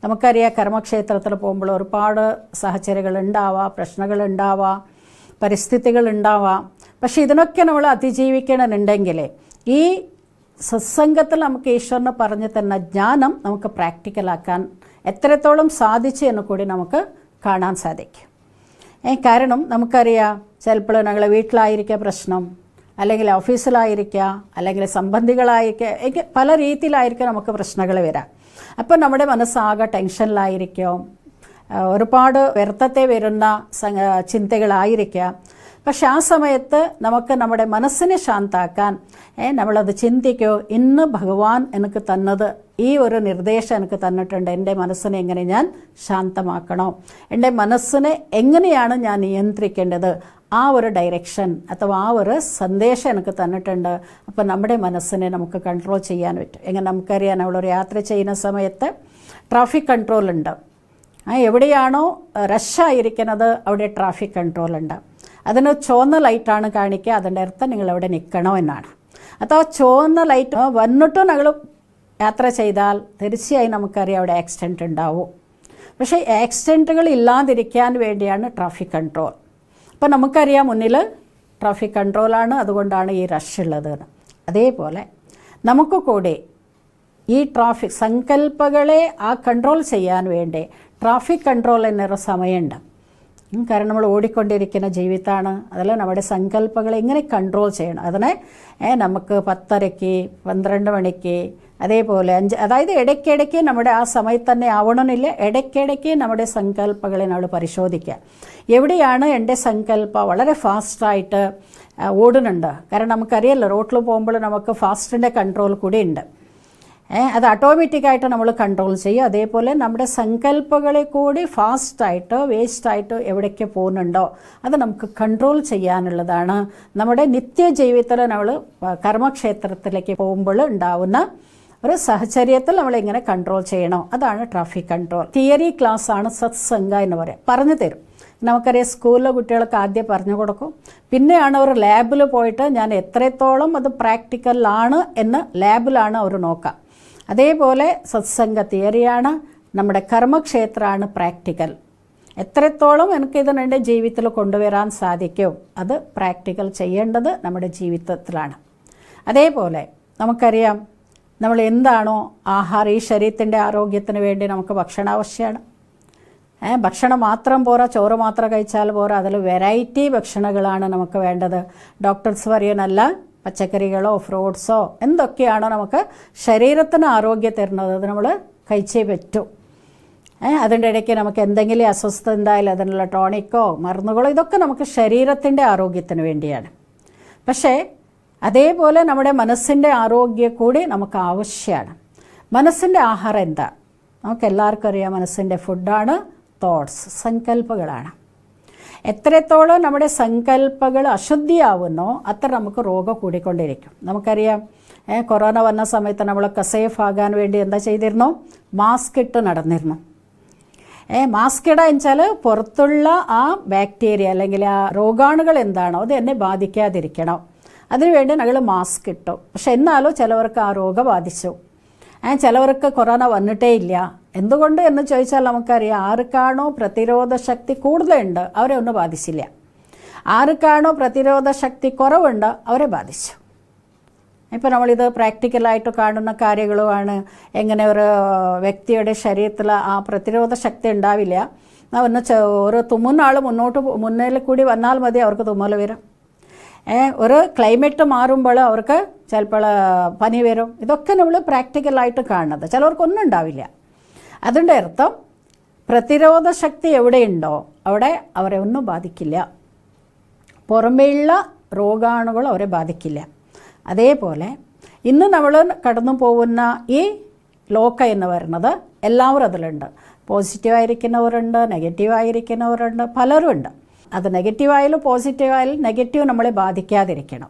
നമുക്കറിയാം, കർമ്മക്ഷേത്രത്തിൽ പോകുമ്പോൾ ഒരുപാട് സാഹചര്യങ്ങൾ ഉണ്ടാവാം, പ്രശ്നങ്ങൾ ഉണ്ടാവാം, പരിസ്ഥിതികൾ ഉണ്ടാവാം. പക്ഷെ ഇതിനൊക്കെ നമ്മൾ അതിജീവിക്കണമെന്നുണ്ടെങ്കിൽ ഈ സത്സംഗത്തിൽ നമുക്ക് ഈശ്വരനെ പറഞ്ഞു തന്ന ജ്ഞാനം നമുക്ക് പ്രാക്ടിക്കലാക്കാൻ എത്രത്തോളം സാധിച്ചു എന്ന് കൂടി നമുക്ക് കാണാൻ സാധിക്കും. കാരണം നമുക്കറിയാം, ചിലപ്പോൾ ഞങ്ങൾ വീട്ടിലായിരിക്കുക പ്രശ്നം, അല്ലെങ്കിൽ ഓഫീസിലായിരിക്കുക, അല്ലെങ്കിൽ സംബന്ധികളായിരിക്കുക, പല രീതിയിലായിരിക്കും നമുക്ക് പ്രശ്നങ്ങൾ വരാം. അപ്പോൾ നമ്മുടെ മനസ്സാകെ ടെൻഷനിലായിരിക്കും, ഒരുപാട് വ്യർത്ഥത്തെ വരുന്ന ചിന്തകളായിരിക്കാം. പക്ഷെ ആ സമയത്ത് നമുക്ക് നമ്മുടെ മനസ്സിനെ ശാന്താക്കാൻ നമ്മളത് ചിന്തിക്കോ, ഇന്ന് ഭഗവാൻ എനിക്ക് തന്നത് ഈ ഒരു നിർദ്ദേശം എനിക്ക് തന്നിട്ടുണ്ട്. എൻ്റെ മനസ്സിനെ എങ്ങനെ ഞാൻ ശാന്തമാക്കണോ, എൻ്റെ മനസ്സിനെ എങ്ങനെയാണ് ഞാൻ നിയന്ത്രിക്കേണ്ടത്, ആ ഒരു ഡയറക്ഷൻ അഥവാ ആ ഒരു സന്ദേശം എനിക്ക് തന്നിട്ടുണ്ട്. അപ്പോൾ നമ്മുടെ മനസ്സിനെ നമുക്ക് കൺട്രോൾ ചെയ്യാൻ പറ്റും. എങ്ങനെ നമുക്കറിയാം, നമ്മളൊരു യാത്ര ചെയ്യുന്ന സമയത്ത് ട്രാഫിക് കൺട്രോൾ ഉണ്ട്. എവിടെയാണോ റഷായിരിക്കുന്നത് അവിടെ ട്രാഫിക് കൺട്രോൾ ഉണ്ട്. അതിന് ചുവന്ന ലൈറ്റാണ് കാണിക്കുക, അതിൻ്റെ അർത്ഥം നിങ്ങൾ അവിടെ നിൽക്കണം എന്നാണ്. അപ്പോൾ ആ ചുവന്ന ലൈറ്റ് വന്നിട്ടും ഞങ്ങൾ യാത്ര ചെയ്താൽ തീർച്ചയായും നമുക്കറിയാം അവിടെ ആക്സിഡൻറ്റ് ഉണ്ടാവും. പക്ഷേ ആക്സിഡൻറ്റുകൾ ഇല്ലാതിരിക്കാൻ വേണ്ടിയാണ് ട്രാഫിക് കൺട്രോൾ. അപ്പോൾ നമുക്കറിയാം മുന്നിൽ ട്രാഫിക് കൺട്രോളാണ്, അതുകൊണ്ടാണ് ഈ റഷ് ഉള്ളത്. അതേപോലെ നമുക്ക് കൂടി ഈ ട്രാഫിക് സങ്കല്പങ്ങളെ കൺട്രോൾ ചെയ്യാൻ വേണ്ടി ട്രാഫിക് കൺട്രോൾ എന്നൊരു സമയമുണ്ട്. കാരണം നമ്മൾ ഓടിക്കൊണ്ടിരിക്കുന്ന ജീവിതമാണ്. അതിൽ നമ്മുടെ സങ്കല്പങ്ങളെ എങ്ങനെ കൺട്രോൾ ചെയ്യണം, അതിനെ നമുക്ക് 10:30, 12 മണിക്ക്, അതേപോലെ 5, അതായത് ഇടയ്ക്കിടയ്ക്ക് നമ്മുടെ ആ സമയത്ത് തന്നെ ആവണമെന്നില്ല, ഇടയ്ക്കിടയ്ക്ക് നമ്മുടെ സങ്കല്പങ്ങളെ നമ്മൾ പരിശോധിക്കുക. എവിടെയാണ് എൻ്റെ സങ്കല്പം വളരെ ഫാസ്റ്റായിട്ട് ഓടുന്നുണ്ട്. കാരണം നമുക്കറിയാമല്ലോ, റോട്ടിൽ പോകുമ്പോൾ നമുക്ക് ഫാസ്റ്റിൻ്റെ കൺട്രോൾ കൂടി ഉണ്ട്. അത് ഓട്ടോമാറ്റിക്കായിട്ട് നമ്മൾ കൺട്രോൾ ചെയ്യും. അതേപോലെ നമ്മുടെ സങ്കല്പങ്ങളെ കൂടി ഫാസ്റ്റായിട്ട് വേസ്റ്റായിട്ട് എവിടേക്ക് പോകുന്നുണ്ടോ അത് നമുക്ക് കൺട്രോൾ ചെയ്യാനുള്ളതാണ്. നമ്മുടെ നിത്യജീവിതത്തിൽ നമ്മൾ കർമ്മക്ഷേത്രത്തിലേക്ക് പോകുമ്പോൾ ഉണ്ടാവുന്ന ഒരു സാഹചര്യത്തിൽ നമ്മളിങ്ങനെ കൺട്രോൾ ചെയ്യണം. അതാണ് ട്രാഫിക് കൺട്രോൾ. തിയറി ക്ലാസ് ആണ് സത്സംഗ എന്ന് പറയാം, പറഞ്ഞു തരും. നമുക്കറിയാം, സ്കൂളിലെ കുട്ടികൾക്ക് ആദ്യം പറഞ്ഞു കൊടുക്കും, പിന്നെയാണ് അവർ ലാബിൽ പോയിട്ട് ഞാൻ എത്രത്തോളം അത് പ്രാക്ടിക്കലാണ് എന്ന് ലാബിലാണ് അവർ നോക്കുക. അതേപോലെ സത്സംഗ തിയറിയാണ്, നമ്മുടെ കർമ്മക്ഷേത്രമാണ് പ്രാക്ടിക്കൽ. എത്രത്തോളം എനിക്കിത് എൻ്റെ ജീവിതത്തിൽ കൊണ്ടുവരാൻ സാധിക്കും അത് പ്രാക്ടിക്കൽ ചെയ്യേണ്ടത് നമ്മുടെ ജീവിതത്തിലാണ്. അതേപോലെ നമുക്കറിയാം, നമ്മൾ എന്താണോ ആഹാരം, ഈ ശരീരത്തിൻ്റെ ആരോഗ്യത്തിന് വേണ്ടി നമുക്ക് ഭക്ഷണം ആവശ്യമാണ്. ഭക്ഷണം മാത്രം പോരാ, ചോറ് മാത്രം കഴിച്ചാൽ പോരാ, അതിൽ വെറൈറ്റി ഭക്ഷണങ്ങളാണ് നമുക്ക് വേണ്ടത്. ഡോക്ടേഴ്സ് പറയുന്നല്ല, പച്ചക്കറികളോ ഫ്രൂട്ട്സോ എന്തൊക്കെയാണോ നമുക്ക് ശരീരത്തിന് ആരോഗ്യം തരുന്നത് അത് നമ്മൾ കഴിച്ചേ പറ്റൂ. അതിൻ്റെ ഇടയ്ക്ക് നമുക്ക് എന്തെങ്കിലും അസ്വസ്ഥത ഉണ്ടായാലും അതിനുള്ള ടോണിക്കോ മരുന്നുകളോ ഇതൊക്കെ നമുക്ക് ശരീരത്തിൻ്റെ ആരോഗ്യത്തിന് വേണ്ടിയാണ്. പക്ഷേ അതേപോലെ നമ്മുടെ മനസ്സിൻ്റെ ആരോഗ്യം കൂടി നമുക്ക് ആവശ്യമാണ്. മനസ്സിൻ്റെ ആഹാരം എന്താ? നമുക്ക് എല്ലാവർക്കും അറിയാം, മനസ്സിൻ്റെ ഫുഡാണ് തോട്ട്സ്, സങ്കല്പങ്ങളാണ്. എത്രത്തോളം നമ്മുടെ സങ്കല്പങ്ങൾ അശുദ്ധിയാവുന്നോ അത്ര നമുക്ക് രോഗം കൂടിക്കൊണ്ടിരിക്കും. നമുക്കറിയാം, കൊറോണ വന്ന സമയത്ത് നമ്മളൊക്കെ സേഫ് ആകാൻ വേണ്ടി എന്താ ചെയ്തിരുന്നു? മാസ്ക് ഇട്ട് നടന്നിരുന്നു. മാസ്ക് ഇടാൻ വെച്ചാൽ പുറത്തുള്ള ആ ബാക്ടീരിയ അല്ലെങ്കിൽ ആ രോഗാണുകൾ എന്താണോ അത് എന്നെ ബാധിക്കാതിരിക്കണം, അതിനുവേണ്ടി ഞങ്ങൾ മാസ്ക് ഇട്ടു. പക്ഷെ എന്നാലും ചിലവർക്ക് ആ രോഗം ബാധിച്ചു, ചിലവർക്ക് കൊറോണ വന്നിട്ടേ ഇല്ല. എന്തുകൊണ്ട് എന്ന് ചോദിച്ചാൽ നമുക്കറിയാം, ആർക്കാണോ പ്രതിരോധ ശക്തി കൂടുതലുണ്ട് അവരെ ഒന്നും ബാധിച്ചില്ല, ആർക്കാണോ പ്രതിരോധ ശക്തി കുറവുണ്ട് അവരെ ബാധിച്ചു. ഇപ്പോൾ നമ്മളിത് പ്രാക്ടിക്കലായിട്ട് കാണുന്ന കാര്യങ്ങളുമാണ്. എങ്ങനെ ഒരു വ്യക്തിയുടെ ശരീരത്തിൽ ആ പ്രതിരോധ ശക്തി ഉണ്ടാവില്ല, ഒന്ന് ഒരു തുമ്മുന്ന ആൾ മുന്നിൽ കൂടി വന്നാൽ മതി അവർക്ക് തുമ്മൽ വരും. ഒരു ക്ലൈമറ്റ് മാറുമ്പോൾ അവർക്ക് ചിലപ്പോൾ പനി വരും. ഇതൊക്കെ നമ്മൾ പ്രാക്ടിക്കലായിട്ട് കാണുന്നത്. ചിലവർക്കൊന്നും ഉണ്ടാവില്ല. അതിൻ്റെ അർത്ഥം പ്രതിരോധ ശക്തി എവിടെയുണ്ടോ അവിടെ അവരെ ഒന്നും ബാധിക്കില്ല, പുറമേയുള്ള രോഗാണുകൾ അവരെ ബാധിക്കില്ല. അതേപോലെ ഇന്ന് നമ്മൾ കടന്നു പോകുന്ന ഈ ലോകം എന്ന് പറയുന്നത് എല്ലാവരും അതിലുണ്ട്. പോസിറ്റീവായിരിക്കുന്നവരുണ്ട്, നെഗറ്റീവായിരിക്കുന്നവരുണ്ട്, പലരും ഉണ്ട്. അത് നെഗറ്റീവായാലും പോസിറ്റീവായാലും നെഗറ്റീവ് നമ്മളെ ബാധിക്കാതിരിക്കണം.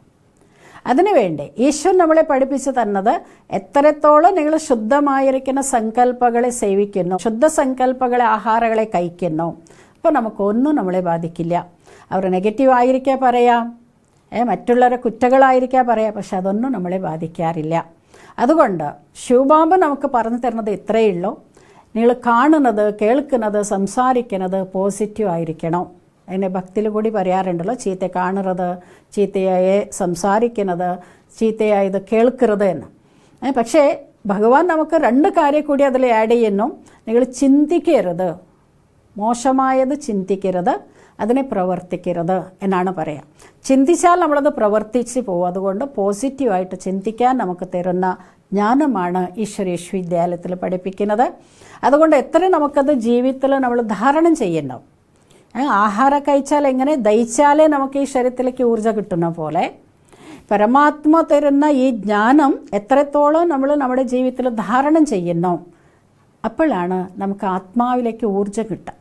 അതിനുവേണ്ടി ഈശ്വരൻ നമ്മളെ പഠിപ്പിച്ചു തന്നത് എത്രത്തോളം നിങ്ങൾ ശുദ്ധമായിരിക്കുന്ന സങ്കല്പങ്ങളെ സേവിക്കുന്നു, ശുദ്ധ സങ്കല്പങ്ങളെ ആഹാരങ്ങളെ കഴിക്കുന്നു, അപ്പോൾ നമുക്കൊന്നും നമ്മളെ ബാധിക്കില്ല. അവർ നെഗറ്റീവ് ആയിരിക്കാൻ പറയാം, മറ്റുള്ളവരെ കുറ്റങ്ങളായിരിക്കാം പറയാം, പക്ഷെ അതൊന്നും നമ്മളെ ബാധിക്കാറില്ല. അതുകൊണ്ട് ശിവബാബ നമുക്ക് പറഞ്ഞു തരുന്നത് ഇത്രയേ ഉള്ളൂ. നിങ്ങൾ കാണുന്നത്, കേൾക്കുന്നത്, സംസാരിക്കുന്നത് പോസിറ്റീവ് ആയിരിക്കണം. അതിനെ ഭക്തിയിൽ കൂടി പറയാറുണ്ടല്ലോ, ചീത്ത കാണുന്നത്, ചീത്തയായി സംസാരിക്കുന്നത്, ചീത്തയായത് കേൾക്കരുത് എന്ന്. പക്ഷേ ഭഗവാൻ നമുക്ക് 2 കാര്യം കൂടി അതിൽ ആഡ് ചെയ്യുന്നു. നിങ്ങൾ ചിന്തിക്കരുത്, മോശമായത് ചിന്തിക്കരുത്, അതിനെ പ്രവർത്തിക്കരുത് എന്നാണ് പറയുക. ചിന്തിച്ചാൽ നമ്മളത് പ്രവർത്തിച്ച് പോകും. അതുകൊണ്ട് പോസിറ്റീവായിട്ട് ചിന്തിക്കാൻ നമുക്ക് തരുന്ന ജ്ഞാനമാണ് ഈശ്വരീയ വിദ്യാലയത്തിൽ പഠിപ്പിക്കുന്നത്. അതുകൊണ്ട് എത്ര നമുക്കത് ജീവിതത്തിൽ നമ്മൾ ധാരണം ചെയ്യണം. ആഹാരം കഴിച്ചാൽ എങ്ങനെ ദഹിച്ചാലേ നമുക്ക് ഈ ശരീരത്തിലേക്ക് ഊർജ്ജം കിട്ടുന്ന പോലെ പരമാത്മ തരുന്ന ഈ ജ്ഞാനം എത്രത്തോളം നമ്മൾ നമ്മുടെ ജീവിതത്തിൽ ധാരണം ചെയ്യുന്നു, അപ്പോഴാണ് നമുക്ക് ആത്മാവിലേക്ക് ഊർജ്ജം കിട്ടുക.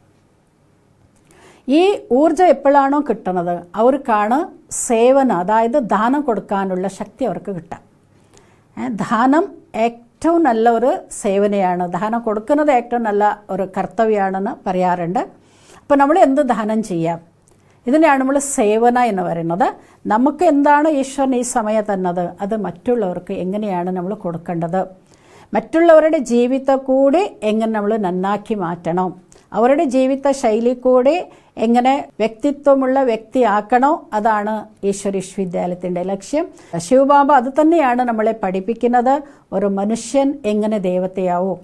ഈ ഊർജ്ജം എപ്പോഴാണോ കിട്ടുന്നത് അവർക്കാണ് സേവനം, അതായത് ദാനം കൊടുക്കാനുള്ള ശക്തി അവർക്ക് കിട്ടാം. ദാനം ഏറ്റവും നല്ല ഒരു സേവനയാണ്, ദാനം കൊടുക്കുന്നത് ഏറ്റവും നല്ല ഒരു കർത്തവ്യമാണെന്ന് പറയാറുണ്ട്. അപ്പോൾ നമ്മൾ എന്ത് ദാനം ചെയ്യാം? ഇതിനെയാണ് നമ്മൾ സേവന എന്ന് പറയുന്നത്. നമുക്ക് എന്താണ് ഈശ്വരൻ ഈ സമയം തന്നത്, അത് മറ്റുള്ളവർക്ക് എങ്ങനെയാണ് നമ്മൾ കൊടുക്കേണ്ടത്, മറ്റുള്ളവരുടെ ജീവിതത്തെ കൂടി എങ്ങനെ നമ്മൾ നന്നാക്കി മാറ്റണം, അവരുടെ ജീവിത ശൈലി കൂടി എങ്ങനെ വ്യക്തിത്വമുള്ള വ്യക്തിയാക്കണോ, അതാണ് ഈശ്വര വിശ്വവിദ്യാലയത്തിൻ്റെ ലക്ഷ്യം. ശിവബാബ അത് തന്നെയാണ് നമ്മളെ പഠിപ്പിക്കുന്നത്. ഒരു മനുഷ്യൻ എങ്ങനെ ദേവതയാവും.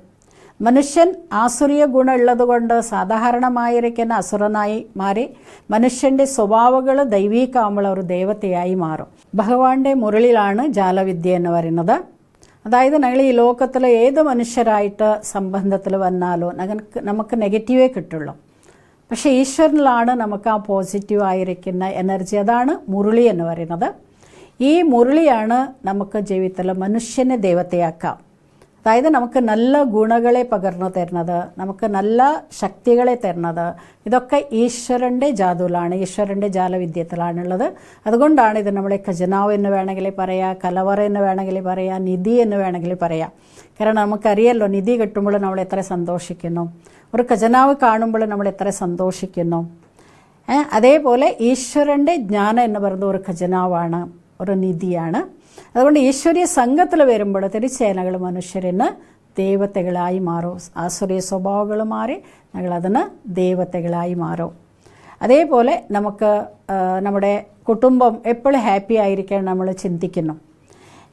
മനുഷ്യൻ ആസുരീയ ഗുണമുള്ളത് കൊണ്ട് സാധാരണമായിരിക്കുന്ന അസുരനായി മാറി മനുഷ്യൻ്റെ സ്വഭാവങ്ങൾ ദൈവീകമാകുമ്പോൾ ഒരു ദേവതയായി മാറും. ഭഗവാന്റെ മുരളിലാണ് ജാലവിദ്യ എന്ന് പറയുന്നത്. അതായത് ഞങ്ങൾ ഈ ലോകത്തിൽ ഏത് മനുഷ്യരായിട്ട് സംബന്ധത്തിൽ വന്നാലോ നമുക്ക് നെഗറ്റീവേ കിട്ടുള്ളൂ. പക്ഷേ ഈശ്വരനിലാണ് നമുക്ക് ആ പോസിറ്റീവ് ആയിരിക്കുന്ന എനർജി. അതാണ് മുരളി എന്ന് പറയുന്നത്. ഈ മുരളിയാണ് നമുക്ക് ജീവിതത്തിൽ മനുഷ്യനെ ദേവതയാക്കാം. അതായത് നമുക്ക് നല്ല ഗുണങ്ങളെ പകർന്നു തരുന്നത്, നമുക്ക് നല്ല ശക്തികളെ തരുന്നത്, ഇതൊക്കെ ഈശ്വരൻ്റെ ജാതുവിലാണ്, ഈശ്വരൻ്റെ ജാലവിദ്യത്തിലാണുള്ളത്. അതുകൊണ്ടാണ് ഇത് നമ്മളെ ഖജനാവ് എന്ന് വേണമെങ്കിൽ പറയാം, കലവറ എന്ന് വേണമെങ്കിൽ പറയാം, നിധി എന്ന് വേണമെങ്കിൽ പറയാം. കാരണം നമുക്കറിയാമല്ലോ, നിധി കിട്ടുമ്പോൾ നമ്മൾ എത്ര സന്തോഷിക്കുന്നു, ഒരു ഖജനാവ് കാണുമ്പോൾ നമ്മൾ എത്ര സന്തോഷിക്കുന്നു. അതേപോലെ ഈശ്വരൻ്റെ ജ്ഞാനം എന്ന് പറയുന്നത് ഒരു ഖജനാവാണ്, ഒരു നിധിയാണ്. അതുകൊണ്ട് ഈശ്വരീയ സംഘത്തിൽ വരുമ്പോൾ തീർച്ചയായും മനുഷ്യരിന് ദേവതകളായി മാറും. ആസുരീയ സ്വഭാവങ്ങൾ മാറി ഞങ്ങളതിന് ദേവതകളായി മാറും. അതേപോലെ നമുക്ക് നമ്മുടെ കുടുംബം എപ്പോഴും ഹാപ്പി ആയിരിക്കാൻ നമ്മൾ ചിന്തിക്കുന്നു.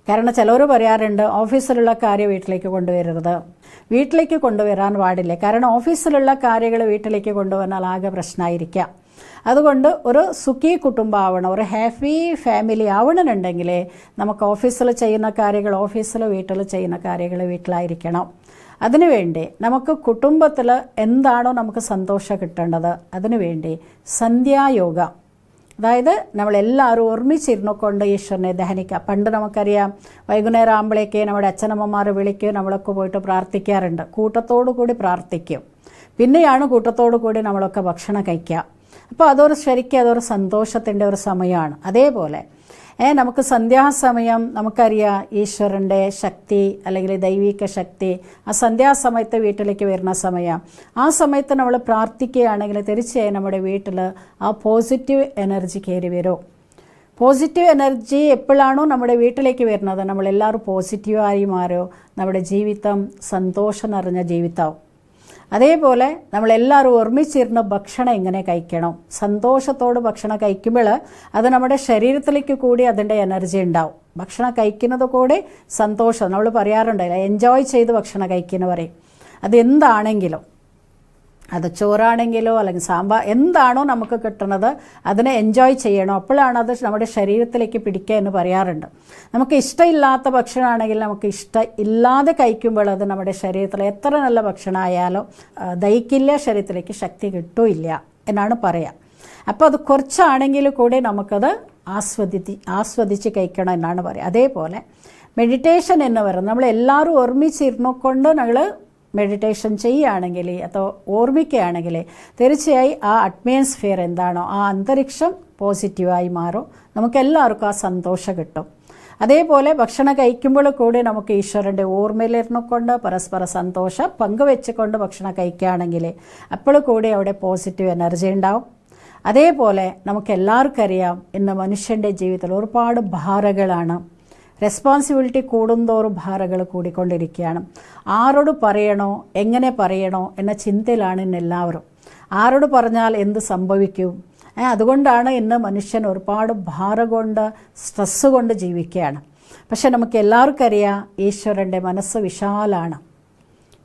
കാരണം ചിലവർ പറയാറുണ്ട് ഓഫീസിലുള്ള കാര്യം വീട്ടിലേക്ക് കൊണ്ടുവരരുത്, വീട്ടിലേക്ക് കൊണ്ടുവരാൻ പാടില്ല. കാരണം ഓഫീസിലുള്ള കാര്യങ്ങൾ വീട്ടിലേക്ക് കൊണ്ടുവന്നാൽ ആകെ പ്രശ്നമായിരിക്കാം. അതുകൊണ്ട് ഒരു സുഖി കുടുംബമാവണം, ഒരു ഹാപ്പി ഫാമിലി ആവണമെന്നുണ്ടെങ്കിൽ നമുക്ക് ഓഫീസിൽ ചെയ്യുന്ന കാര്യങ്ങൾ ഓഫീസിൽ, വീട്ടിൽ ചെയ്യുന്ന കാര്യങ്ങൾ വീട്ടിലായിരിക്കണം. അതിനുവേണ്ടി നമുക്ക് കുടുംബത്തിൽ എന്താണോ നമുക്ക് സന്തോഷം കിട്ടേണ്ടത് അതിനുവേണ്ടി സന്ധ്യായോഗ, അതായത് നമ്മളെല്ലാവരും ഒരുമിച്ചിരുന്നു കൊണ്ട് ഈശ്വരനെ ദഹനിക്കുക. പണ്ട് നമുക്കറിയാം വൈകുന്നേരം ആകുമ്പോഴേക്ക് നമ്മുടെ അച്ഛനമ്മമാർ വിളിക്കും, നമ്മളൊക്കെ പോയിട്ട് പ്രാർത്ഥിക്കാറുണ്ട്. കൂട്ടത്തോടു കൂടി പ്രാർത്ഥിക്കും, പിന്നെയാണ് കൂട്ടത്തോടു കൂടി നമ്മളൊക്കെ ഭക്ഷണം കഴിക്കുക. അപ്പോൾ ശരിക്കും അതൊരു സന്തോഷത്തിൻ്റെ ഒരു സമയമാണ്. അതേപോലെ നമുക്ക് സന്ധ്യാസമയം നമുക്കറിയാം ഈശ്വരൻ്റെ ശക്തി അല്ലെങ്കിൽ ദൈവിക ശക്തി ആ സന്ധ്യാസമയത്ത് വീട്ടിലേക്ക് വരുന്ന സമയം. ആ സമയത്ത് നമ്മൾ പ്രാർത്ഥിക്കുകയാണെങ്കിൽ തീർച്ചയായും നമ്മുടെ വീട്ടിൽ ആ പോസിറ്റീവ് എനർജി കയറി വരും. പോസിറ്റീവ് എനർജി എപ്പോഴാണോ നമ്മുടെ വീട്ടിലേക്ക് വരുന്നത് നമ്മളെല്ലാവരും പോസിറ്റീവായി മാറും. നമ്മുടെ ജീവിതം സന്തോഷം നിറഞ്ഞ ജീവിതമാവും. അതേപോലെ നമ്മളെല്ലാവരും ഒരുമിച്ചിരുന്ന് ഭക്ഷണം എങ്ങനെ കഴിക്കണം, സന്തോഷത്തോട് ഭക്ഷണം കഴിക്കുമ്പോൾ അത് നമ്മുടെ ശരീരത്തിലേക്ക് കൂടി അതിൻ്റെ എനർജി ഉണ്ടാവും. ഭക്ഷണം കഴിക്കുന്നത് കൂടി സന്തോഷം, നമ്മൾ പറയാറുണ്ടല്ലോ എൻജോയ് ചെയ്ത് ഭക്ഷണം കഴിക്കുന്ന പറയും. അതെന്താണെങ്കിലും, അത് ചോറാണെങ്കിലോ അല്ലെങ്കിൽ സാമ്പാർ എന്താണോ നമുക്ക് കിട്ടുന്നത് അതിനെ എൻജോയ് ചെയ്യണം. അപ്പോഴാണ് അത് നമ്മുടെ ശരീരത്തിലേക്ക് പിടിക്കുക എന്ന് പറയാറുണ്ട്. നമുക്ക് ഇഷ്ടമില്ലാത്ത ഭക്ഷണമാണെങ്കിൽ നമുക്ക് ഇല്ലാതെ കഴിക്കുമ്പോൾ അത് നമ്മുടെ ശരീരത്തിൽ എത്ര നല്ല ഭക്ഷണമായാലും ദഹിക്കില്ല, ശരീരത്തിലേക്ക് ശക്തി കിട്ടില്ല എന്നാണ് പറയുക. അപ്പോൾ അത് കുറച്ചാണെങ്കിൽ കൂടി നമുക്കത് ആസ്വദിച്ച് കഴിക്കണം എന്നാണ് പറയുക. അതേപോലെ മെഡിറ്റേഷൻ എന്ന് പറയുന്നത് നമ്മളെല്ലാവരും ഒരുമിച്ചിരുന്നു കൊണ്ട് ഞങ്ങൾ മെഡിറ്റേഷൻ ചെയ്യുകയാണെങ്കിൽ അതോ ഓർമ്മിക്കുകയാണെങ്കിൽ തീർച്ചയായും ആ അറ്റ്മോസ്ഫിയർ എന്താണോ ആ അന്തരീക്ഷം പോസിറ്റീവായി മാറും. നമുക്കെല്ലാവർക്കും ആ സന്തോഷം കിട്ടും. അതേപോലെ ഭക്ഷണം കഴിക്കുമ്പോൾ കൂടി നമുക്ക് ഈശ്വരൻ്റെ ഓർമ്മയിലിരുന്നു കൊണ്ട് പരസ്പര സന്തോഷം പങ്കുവെച്ചുകൊണ്ട് ഭക്ഷണം കഴിക്കുകയാണെങ്കിൽ അപ്പോൾ കൂടി അവിടെ പോസിറ്റീവ് എനർജി ഉണ്ടാവും. അതേപോലെ നമുക്ക് എല്ലാവർക്കും അറിയാം, ഇന്ന് മനുഷ്യൻ്റെ ജീവിതത്തിൽ ഒരുപാട് ഭാരങ്ങളാണ്. റെസ്പോൺസിബിലിറ്റി കൂടുന്തോറും ഭാരങ്ങൾ കൂടിക്കൊണ്ടിരിക്കുകയാണ്. ആരോട് പറയണോ, എങ്ങനെ പറയണോ എന്ന ചിന്തയിലാണ് ഇന്ന് എല്ലാവരും. ആരോട് പറഞ്ഞാൽ എന്ത് സംഭവിക്കും? അതുകൊണ്ടാണ് ഇന്ന് മനുഷ്യൻ ഒരുപാട് ഭാരം കൊണ്ട്, സ്ട്രെസ് കൊണ്ട് ജീവിക്കുകയാണ്. പക്ഷെ നമുക്ക് എല്ലാവർക്കും അറിയാം, ഈശ്വരൻ്റെ മനസ്സ് വിശാലാണ്,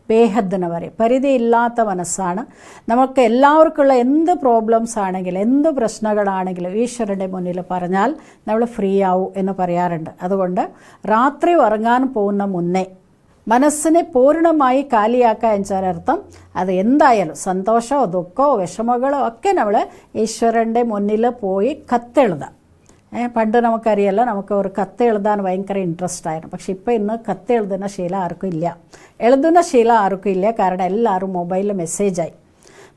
ബേഹദ്ദിന് വരെ പരിധിയില്ലാത്ത മനസ്സാണ്. നമുക്ക് എല്ലാവർക്കുള്ള എന്ത് പ്രോബ്ലംസ് ആണെങ്കിലും, എന്ത് പ്രശ്നങ്ങളാണെങ്കിലും ഈശ്വരൻ്റെ മുന്നിൽ പറഞ്ഞാൽ നമ്മൾ ഫ്രീ ആവും എന്ന് പറയാറുണ്ട്. അതുകൊണ്ട് രാത്രി ഉറങ്ങാൻ പോകുന്ന മുന്നേ മനസ്സിനെ പൂർണ്ണമായി കാലിയാക്കുക എന്നുവെച്ചാൽ അർത്ഥം അത് എന്തായാലും സന്തോഷമോ ദുഃഖമോ വിഷമങ്ങളോ ഒക്കെ നമ്മൾ ഈശ്വരൻ്റെ മുന്നിൽ പോയി കത്തെഴുതാം. പണ്ട് നമുക്കറിയാലോ, നമുക്ക് ഒരു കത്ത് എഴുതാൻ ഭയങ്കര ഇൻട്രസ്റ്റ് ആയിരുന്നു. പക്ഷെ ഇപ്പോൾ ഇന്ന് കത്ത് എഴുതുന്ന ശീലം ആർക്കും ഇല്ല, എഴുതുന്ന ശീലം ആർക്കും ഇല്ല. കാരണം എല്ലാവരും മൊബൈലിൽ മെസ്സേജായി.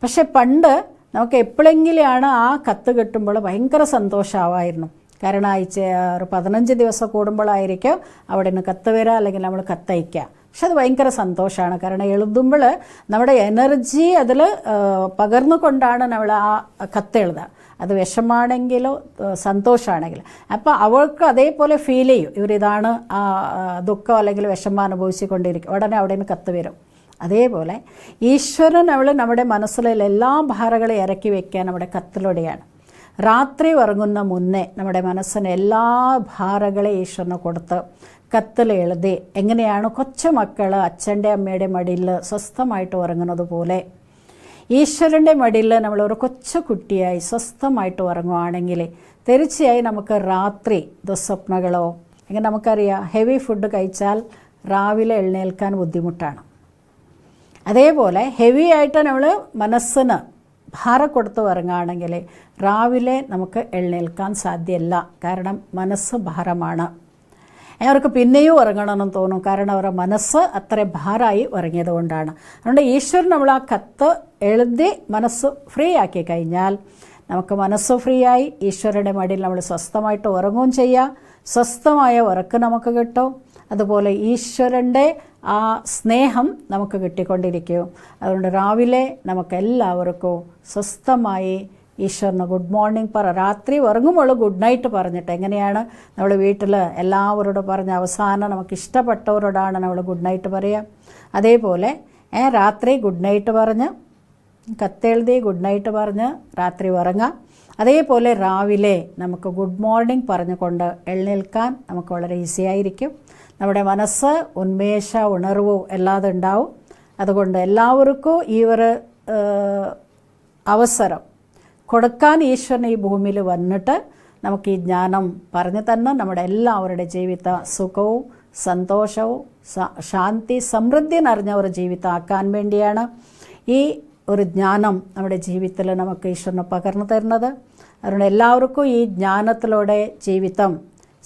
പക്ഷെ പണ്ട് നമുക്ക് എപ്പോഴെങ്കിലാണ് ആ കത്ത് കിട്ടുമ്പോൾ ഭയങ്കര സന്തോഷമാവായിരുന്നു. കാരണം ഒരു 15 ദിവസം കൂടുമ്പോഴായിരിക്കും അവിടെ നിന്ന് കത്ത് വരിക, അല്ലെങ്കിൽ നമ്മൾ കത്തയക്കുക. പക്ഷെ അത് ഭയങ്കര സന്തോഷമാണ്. കാരണം എഴുതുമ്പോൾ നമ്മുടെ എനർജി അതിൽ പകർന്നുകൊണ്ടാണ് നമ്മൾ ആ കത്തെഴുതുക. അത് വിഷമാണെങ്കിലോ സന്തോഷമാണെങ്കിലും. അപ്പോൾ അവർക്ക് അതേപോലെ ഫീൽ ചെയ്യും, ഇവരിതാണ് ആ ദുഃഖം അല്ലെങ്കിൽ വിഷമം അനുഭവിച്ചുകൊണ്ടിരിക്കും. ഉടനെ അവിടെ നിന്ന് കത്ത് വരും. അതേപോലെ ഈശ്വരൻ നമ്മുടെ മനസ്സിലുള്ള എല്ലാ ഭാരങ്ങളെ ഇറക്കി വയ്ക്കാൻ നമ്മുടെ കത്തിലൂടെയാണ്. രാത്രി ഉറങ്ങുന്ന മുന്നേ നമ്മുടെ മനസ്സിന് എല്ലാ ഭാരങ്ങളെ ഈശ്വരന് കൊടുത്ത് കത്തിൽ എഴുതി, എങ്ങനെയാണ് കൊച്ചുമക്കൾ അച്ഛൻ്റെ അമ്മയുടെ മടിയിൽ സ്വസ്ഥമായിട്ട് ഉറങ്ങുന്നത് പോലെ ഈശ്വരൻ്റെ മടിയിൽ നമ്മളൊരു കൊച്ചു കുട്ടിയായി സ്വസ്ഥമായിട്ട് ഉറങ്ങുകയാണെങ്കിൽ തീർച്ചയായും നമുക്ക് രാത്രി ദുസ്വപ്നങ്ങളോ, അങ്ങനെ നമുക്കറിയാം ഹെവി ഫുഡ് കഴിച്ചാൽ രാവിലെ എഴുന്നേൽക്കാൻ ബുദ്ധിമുട്ടാണ്. അതേപോലെ ഹെവി ആയിട്ട് നമ്മൾ മനസ്സിന് ഭാരം കൊടുത്ത് ഉറങ്ങുകയാണെങ്കിൽ രാവിലെ നമുക്ക് എഴുന്നേൽക്കാൻ സാധ്യമല്ല. കാരണം മനസ്സ് ഭാരമാണ്. അവർക്ക് പിന്നെയും ഉറങ്ങണമെന്ന് തോന്നും. കാരണം അവരുടെ മനസ്സ് അത്ര ഭാരമായി ഉറങ്ങിയത് കൊണ്ടാണ്. അതുകൊണ്ട് ഈശ്വരൻ നമ്മൾ ആ കത്ത് എഴുതി മനസ്സ് ഫ്രീ ആക്കി കഴിഞ്ഞാൽ നമുക്ക് മനസ്സ് ഫ്രീ ആയി ഈശ്വരൻ്റെ മടിയിൽ നമ്മൾ സ്വസ്ഥമായിട്ട് ഉറങ്ങുകയും ചെയ്യാം. സ്വസ്ഥമായ ഉറക്കം നമുക്ക് കിട്ടും. അതുപോലെ ഈശ്വരൻ്റെ ആ സ്നേഹം നമുക്ക് കിട്ടിക്കൊണ്ടിരിക്കും. അതുകൊണ്ട് രാവിലെ നമുക്ക് എല്ലാവർക്കും സ്വസ്ഥമായി ഈശ്വരന് ഗുഡ് മോർണിംഗ് രാത്രി ഉറങ്ങുമ്പോൾ ഗുഡ് നൈറ്റ് പറഞ്ഞിട്ട്, എങ്ങനെയാണ് നമ്മൾ വീട്ടിൽ എല്ലാവരോടും പറഞ്ഞ് അവസാനം നമുക്ക് ഇഷ്ടപ്പെട്ടവരോടാണ് നമ്മൾ ഗുഡ് നൈറ്റ് പറയുക. അതേപോലെ രാത്രി ഗുഡ് നൈറ്റ് പറഞ്ഞ് കത്തെഴുതി ഗുഡ് നൈറ്റ് പറഞ്ഞ് രാത്രി ഉറങ്ങാം. അതേപോലെ രാവിലെ നമുക്ക് ഗുഡ് മോർണിംഗ് പറഞ്ഞുകൊണ്ട് എഴുന്നേൽക്കാൻ നമുക്ക് വളരെ ഈസി ആയിരിക്കും. നമ്മുടെ മനസ്സ് ഉന്മേഷ ഉണർവും എല്ലാതും ഉണ്ടാവും. അതുകൊണ്ട് എല്ലാവർക്കും ഈ ഒരു അവസരം കൊടുക്കാൻ ഈശ്വരൻ ഈ ഭൂമിയിൽ വന്നിട്ട് നമുക്ക് ഈ ജ്ഞാനം പറഞ്ഞു തന്നെ നമ്മുടെ എല്ലാവരുടെ ജീവിത സുഖവും സന്തോഷവും ശാന്തി സമൃദ്ധി നിറഞ്ഞ ഒരു ജീവിതം ആക്കാൻ വേണ്ടിയാണ് ഈ ഒരു ജ്ഞാനം നമ്മുടെ ജീവിതത്തിൽ നമുക്ക് ഈശ്വരന് പകർന്നു തരുന്നത്. അതുകൊണ്ട് എല്ലാവർക്കും ഈ ജ്ഞാനത്തിലൂടെ ജീവിതം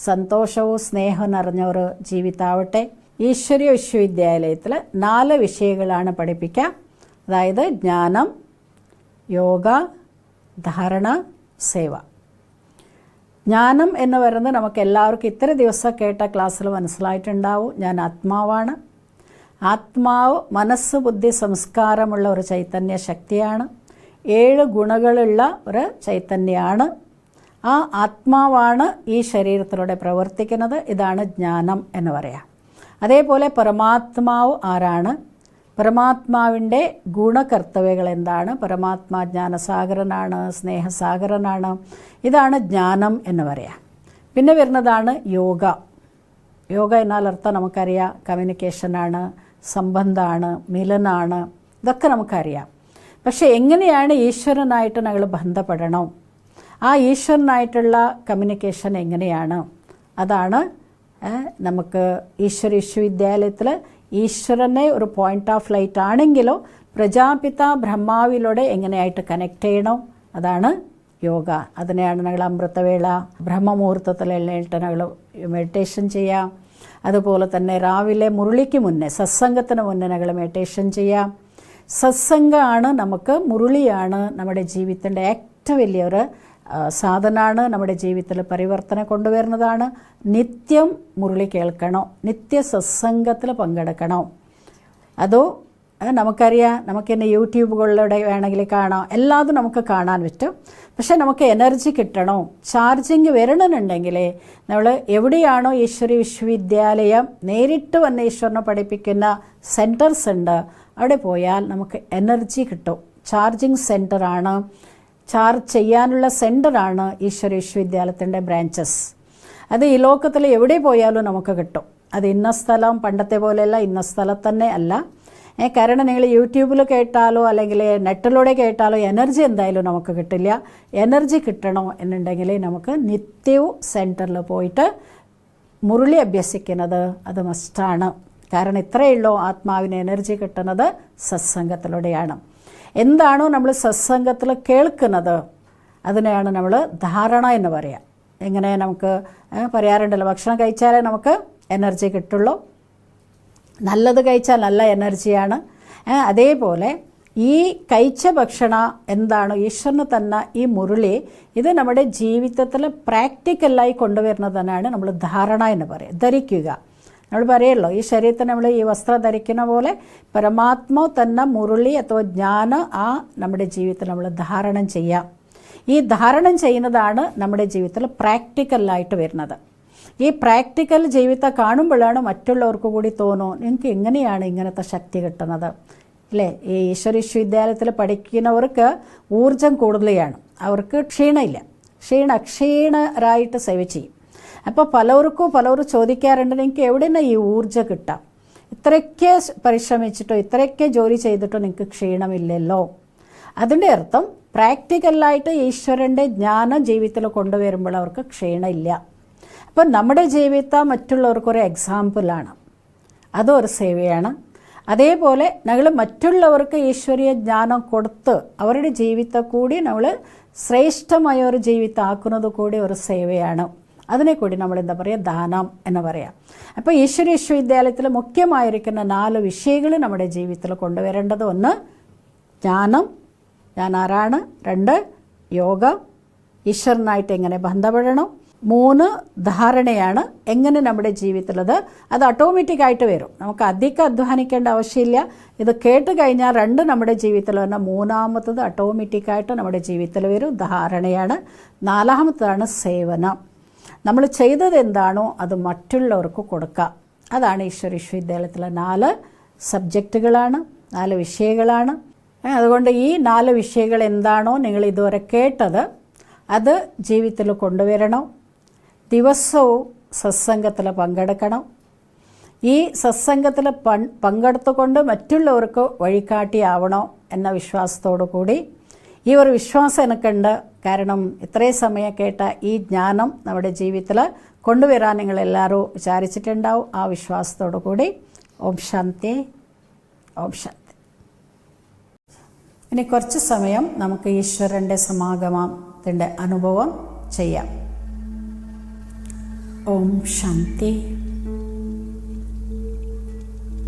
സന്തോഷവും സ്നേഹവും നിറഞ്ഞ ഒരു ജീവിതമാവട്ടെ. ഈശ്വരീയ വിശ്വവിദ്യാലയത്തിൽ 4 വിഷയങ്ങളാണ് പഠിപ്പിക്കുക. അതായത് ജ്ഞാനം, യോഗ, ധാരണ, സേവ. ജ്ഞാനം എന്ന് പറയുന്നത് നമുക്ക് എല്ലാവർക്കും ഇത്ര ദിവസം കേട്ട ക്ലാസ്സിൽ മനസ്സിലായിട്ടുണ്ടാവും. ഞാൻ ആത്മാവാണ്. ആത്മാവ് മനസ്സ് ബുദ്ധി സംസ്കാരമുള്ള ഒരു ചൈതന്യ ശക്തിയാണ്. 7 ഗുണങ്ങളുള്ള ഒരു ചൈതന്യമാണ്. ആ ആത്മാവാണ് ഈ ശരീരത്തിലൂടെ പ്രവർത്തിക്കുന്നത്. ഇതാണ് ജ്ഞാനം എന്ന് പറയാം. അതേപോലെ പരമാത്മാവ് ആരാണ്? പരമാത്മാവിൻ്റെ ഗുണകർത്തവ്യങ്ങൾ എന്താണ്? പരമാത്മാ ജ്ഞാനസാഗരനാണ്, സ്നേഹസാഗരനാണ്. ഇതാണ് ജ്ഞാനം എന്ന് പറയാം. പിന്നെ വരുന്നതാണ് യോഗ. യോഗ എന്നാൽ അർത്ഥം നമുക്കറിയാം, കമ്മ്യൂണിക്കേഷനാണ്, സംബന്ധമാണ്, മിലനാണ്. ഇതൊക്കെ നമുക്കറിയാം. പക്ഷെ എങ്ങനെയാണ് ഈശ്വരനായിട്ട് ഞങ്ങൾ ബന്ധപ്പെടണം, ആ ഈശ്വരനായിട്ടുള്ള കമ്മ്യൂണിക്കേഷൻ എങ്ങനെയാണ്, അതാണ് നമുക്ക് ഈശ്വര വിശ്വവിദ്യാലയത്തിൽ ഈശ്വരനെ ഒരു പോയിന്റ് ഓഫ് ലൈറ്റ് ആണെങ്കിലോ പ്രജാപിത ബ്രഹ്മാവിലൂടെ എങ്ങനെയായിട്ട് കണക്ട് ചെയ്യണം, അതാണ് യോഗ. അതിനെയാണ് ഞങ്ങൾ അമൃതവേള ബ്രഹ്മമുഹൂർത്തത്തിൽ എഴുന്നേറ്റ് ഞങ്ങൾ മെഡിറ്റേഷൻ ചെയ്യാം. അതുപോലെ തന്നെ രാവിലെ മുരളിക്ക് മുന്നേ, സത്സംഗത്തിന് മുന്നേ ഞങ്ങൾ മെഡിറ്റേഷൻ ചെയ്യാം. സത്സംഗമാണ് നമുക്ക്, മുരളിയാണ് നമ്മുടെ ജീവിതത്തിൻ്റെ ഏറ്റവും വലിയൊരു സാധനമാണ്. നമ്മുടെ ജീവിതത്തിൽ പരിവർത്തനം കൊണ്ടുവരുന്നതാണ്. നിത്യം മുരളി കേൾക്കണോ, നിത്യ സത്സംഗത്തിൽ പങ്കെടുക്കണോ, അതോ നമുക്കറിയാം, നമുക്കിന്ന് യൂട്യൂബുകളിലൂടെ വേണമെങ്കിൽ കാണാം, എല്ലാതും നമുക്ക് കാണാൻ പറ്റും. പക്ഷെ നമുക്ക് എനർജി കിട്ടണോ, ചാർജിങ് വരണമെന്നുണ്ടെങ്കിൽ നമ്മൾ എവിടെയാണോ ഈശ്വരി വിശ്വവിദ്യാലയം നേരിട്ട് വന്ന് ഈശ്വരനെ പഠിപ്പിക്കുന്ന സെൻറ്റേഴ്സ് ഉണ്ട്, അവിടെ പോയാൽ നമുക്ക് എനർജി കിട്ടും. ചാർജിങ് സെൻറ്ററാണ്, ചാർജ് ചെയ്യാനുള്ള സെൻറ്ററാണ് ഈശ്വര വിശ്വവിദ്യാലയത്തിൻ്റെ ബ്രാഞ്ചസ്. അത് ഈ ലോകത്തിൽ എവിടെ പോയാലും നമുക്ക് കിട്ടും. അത് ഇന്ന സ്ഥലം പണ്ടത്തെ പോലെയല്ല, ഇന്ന സ്ഥലം തന്നെ അല്ല. കാരണം നിങ്ങൾ യൂട്യൂബിൽ കേട്ടാലോ അല്ലെങ്കിൽ നെറ്റിലൂടെ കേട്ടാലോ എനർജി എന്തായാലും നമുക്ക് കിട്ടില്ല. എനർജി കിട്ടണോ എന്നുണ്ടെങ്കിൽ നമുക്ക് നിത്യവും സെൻറ്ററിൽ പോയിട്ട് മുരളി അഭ്യസിക്കുന്നത് അത് മസ്റ്റാണ്. കാരണം ഇത്രയേ ഉള്ളൂ, ആത്മാവിന് എനർജി കിട്ടുന്നത് സത്സംഗത്തിലൂടെയാണ്. എന്താണോ നമ്മൾ സത്സംഗത്തിൽ കേൾക്കുന്നത് അതിനെയാണ് നമ്മൾ ധാരണ എന്ന് പറയുക. എങ്ങനെ നമുക്ക് പറയാറുണ്ടല്ലോ, ഭക്ഷണം കഴിച്ചാലേ നമുക്ക് എനർജി കിട്ടുള്ളൂ, നല്ലത് കഴിച്ചാൽ നല്ല എനർജിയാണ്. അതേപോലെ ഈ കഴിച്ച ഭക്ഷണം എന്താണോ ഈശ്വരന് തന്നെ ഈ മുരളി, ഇത് നമ്മുടെ ജീവിതത്തിൽ പ്രാക്ടിക്കലായി കൊണ്ടുവരുന്നതിനാണ് നമ്മൾ ധാരണ എന്ന് പറയുക. ധരിക്കുക, നമ്മൾ പറയുമല്ലോ, ഈ ശരീരത്തിന് നമ്മൾ ഈ വസ്ത്രം ധരിക്കുന്ന പോലെ പരമാത്മാവ് തന്നെ മുരളി അഥവാ ജ്ഞാനം നമ്മുടെ ജീവിതത്തിൽ നമ്മൾ ധാരണം ചെയ്യാം. ഈ ധാരണം ചെയ്യുന്നതാണ് നമ്മുടെ ജീവിതത്തിൽ പ്രാക്ടിക്കലായിട്ട് വരുന്നത്. ഈ പ്രാക്ടിക്കൽ ജീവിതത്തെ കാണുമ്പോഴാണ് മറ്റുള്ളവർക്ക് കൂടി തോന്നും, നിങ്ങൾക്ക് എങ്ങനെയാണ് ഇങ്ങനത്തെ ശക്തി കിട്ടുന്നത് അല്ലേ. ഈ ഈശ്വര വിശ്വവിദ്യാലയത്തിൽ പഠിക്കുന്നവർക്ക് ഊർജം കൂടുതലാണ്, അവർക്ക് ക്ഷീണമില്ല, അക്ഷീണരായിട്ട് സേവ ചെയ്യും. അപ്പോൾ പലരും ചോദിക്കാറുണ്ട്, നിങ്ങൾക്ക് എവിടെ നിന്ന് ഈ ഊർജ്ജം കിട്ടാം, ഇത്രയൊക്കെ പരിശ്രമിച്ചിട്ടോ ഇത്രയൊക്കെ ജോലി ചെയ്തിട്ടോ നിങ്ങൾക്ക് ക്ഷീണമില്ലല്ലോ. അതിൻ്റെ അർത്ഥം പ്രാക്ടിക്കലായിട്ട് ഈശ്വരൻ്റെ ജ്ഞാനം ജീവിതത്തിൽ കൊണ്ടുവരുമ്പോൾ അവർക്ക് ക്ഷീണമില്ല. അപ്പം നമ്മുടെ ജീവിതം മറ്റുള്ളവർക്കൊരു എക്സാമ്പിളാണ്, അതൊരു സേവയാണ്. അതേപോലെ നമ്മൾ മറ്റുള്ളവർക്ക് ഈശ്വരീയ ജ്ഞാനം കൊടുത്ത് അവരുടെ ജീവിതത്തെ കൂടി നമ്മൾ ശ്രേഷ്ഠമായ ഒരു ജീവിതം ആക്കുന്നത് കൂടി ഒരു സേവയാണ്. അതിനെ കൂടി നമ്മൾ എന്താ പറയുക, ദാനം എന്ന് പറയാം. അപ്പോൾ ഈശ്വര വിശ്വവിദ്യാലയത്തിൽ മുഖ്യമായിരിക്കുന്ന 4 വിഷയങ്ങൾ നമ്മുടെ ജീവിതത്തിൽ കൊണ്ടുവരേണ്ടത്: 1 ജ്ഞാനം, ഞാൻ ആരാണ്; 2 യോഗം, ഈശ്വരനായിട്ട് എങ്ങനെ ബന്ധപ്പെടണം; 3 ധാരണയാണ്, എങ്ങനെ നമ്മുടെ ജീവിതത്തിൽ അത് ഓട്ടോമാറ്റിക്കായിട്ട് വരും, നമുക്ക് അധികം അധ്വാനിക്കേണ്ട ആവശ്യമില്ല. ഇത് കേട്ട് കഴിഞ്ഞാൽ 2 നമ്മുടെ ജീവിതത്തിൽ വന്നാൽ 3ാമത്തത് ഓട്ടോമാറ്റിക്കായിട്ട് നമ്മുടെ ജീവിതത്തിൽ വരും, ധാരണയാണ്. 4ാമത്തതാണ് സേവനം. നമ്മൾ ചെയ്തത് എന്താണോ അത് മറ്റുള്ളവർക്ക് കൊടുക്കുക. അതാണ് ഈശ്വര വിശ്വവിദ്യാലയത്തിലെ 4 സബ്ജക്റ്റുകളാണ്, 4 വിഷയങ്ങളാണ്. അതുകൊണ്ട് ഈ 4 വിഷയങ്ങൾ എന്താണോ നിങ്ങൾ ഇതുവരെ കേട്ടത് അത് ജീവിതത്തിൽ കൊണ്ടുവരണം. ദിവസവും സത്സംഗത്തിൽ പങ്കെടുക്കണം. ഈ സത്സംഗത്തിൽ പങ്കെടുത്തുകൊണ്ട് മറ്റുള്ളവർക്ക് വഴികാട്ടിയാവണം എന്ന വിശ്വാസത്തോടു കൂടി, ഈ ഒരു വിശ്വാസം എനിക്കുണ്ട്. കാരണം ഇത്രയും സമയം കേട്ട ഈ ജ്ഞാനം നമ്മുടെ ജീവിതത്തിൽ കൊണ്ടുവരാൻ നിങ്ങളെല്ലാവരും വിചാരിച്ചിട്ടുണ്ടാവും. ആ വിശ്വാസത്തോടു കൂടി ഓം ശാന്തി, ഓം ശാന്തി. ഇനി കുറച്ച് സമയം നമുക്ക് ഈശ്വരൻ്റെ സമാഗമത്തിൻ്റെ അനുഭവം ചെയ്യാം. ഓം ശാന്തി.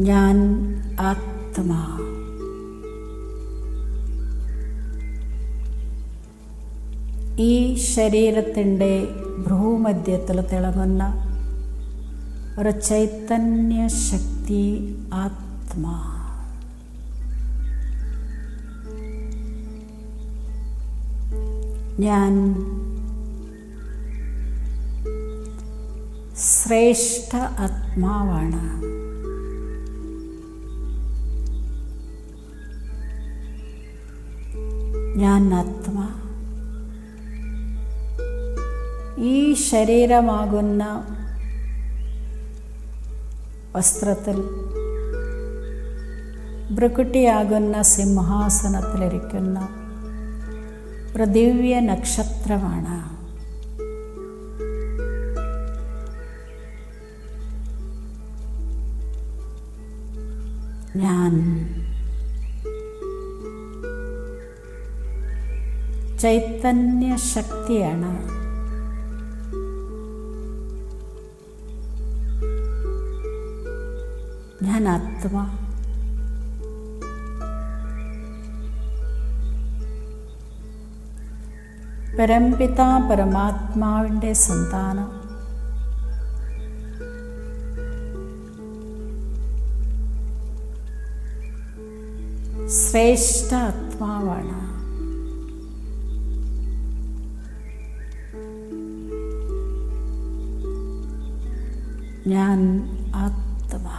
ഞാൻ ആത്മാ. ഈ ശരീരത്തിൻ്റെ ഭ്രൂമധ്യത്തിൽ തിളങ്ങുന്ന ഒരു ചൈതന്യ ശക്തി ആത്മാ. ഞാൻ ശ്രേഷ്ഠ ആത്മാവാണ്. ഞാൻ ആത്മാ. ഈ ശരീരമാകുന്ന വസ്ത്രത്തിൽ ഭൃകുട്ടിയാകുന്ന സിംഹാസനത്തിലിരിക്കുന്ന ഒരു ദിവ്യ നക്ഷത്രമാണ്. ഞാൻ ചൈതന്യ ശക്തിയാണ്. ഞാൻ ആത്മാ. പരംപിത പരമാത്മാവിൻ്റെ സന്താനം. ശ്രേഷ്ഠ ആത്മാവാണ്. ഞാൻ ആത്മാ.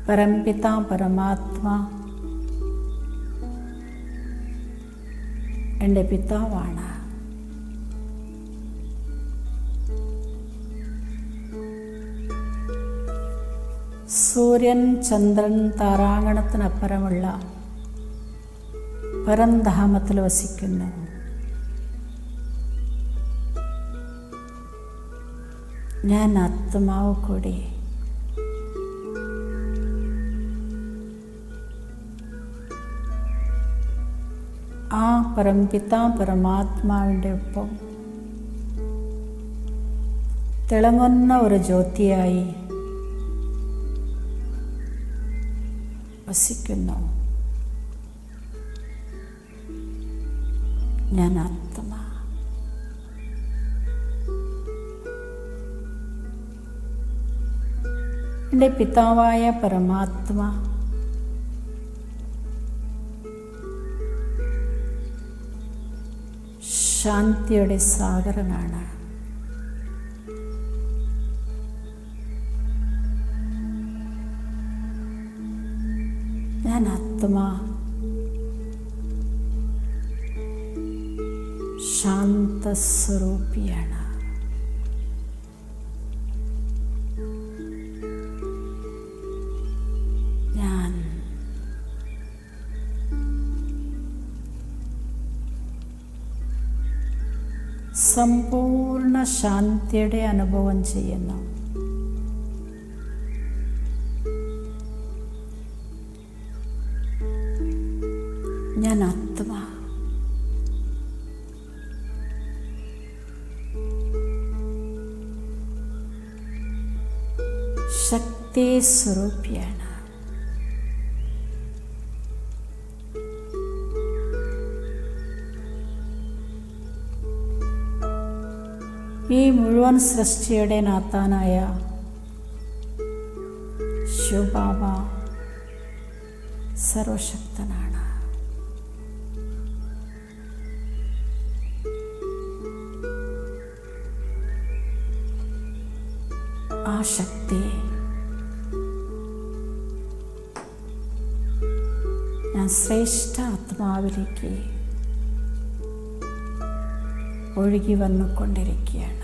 പരംപിത പരമാത്മാ എൻ്റെ പിതാവാണ്. സൂര്യൻ, ചന്ദ്രൻ, താരാഗണത്തിനപ്പുറമുള്ള പരംധാമത്തിൽ വസിക്കുന്നു. ഞാൻ ആത്മാവ് കൂടി. ആ പരംപിത പരമാത്മാവിൻ്റെ ഒപ്പം തിളങ്ങുന്ന ഒരു ജ്യോതിയായി വസിക്കുന്നു. ഞാൻ ആത്മാ. എൻ്റെ പിതാവായ പരമാത്മാ ശാന്തിയുടെ സാഗരനാണ്. ഞാൻ ആത്മാ ശാന്തസ്വരൂപിയാണ്. ഞാൻ സമ്പൂർണ്ണ ശാന്തിയുടെ അനുഭവം ചെയ്യുന്നു. ഞാൻ ആത്മാ. ശക്തി സ്വരൂപിയാണ്. ഈ മുഴുവൻ സൃഷ്ടിയുടെ നാഥാനായ ശിവബാബ സർവശക്തനാണ്. ആ ശക്തി ഞാൻ ശ്രേഷ്ഠ ആത്മാവിലേക്ക് ഒഴുകി വന്നുകൊണ്ടിരിക്കുകയാണ്.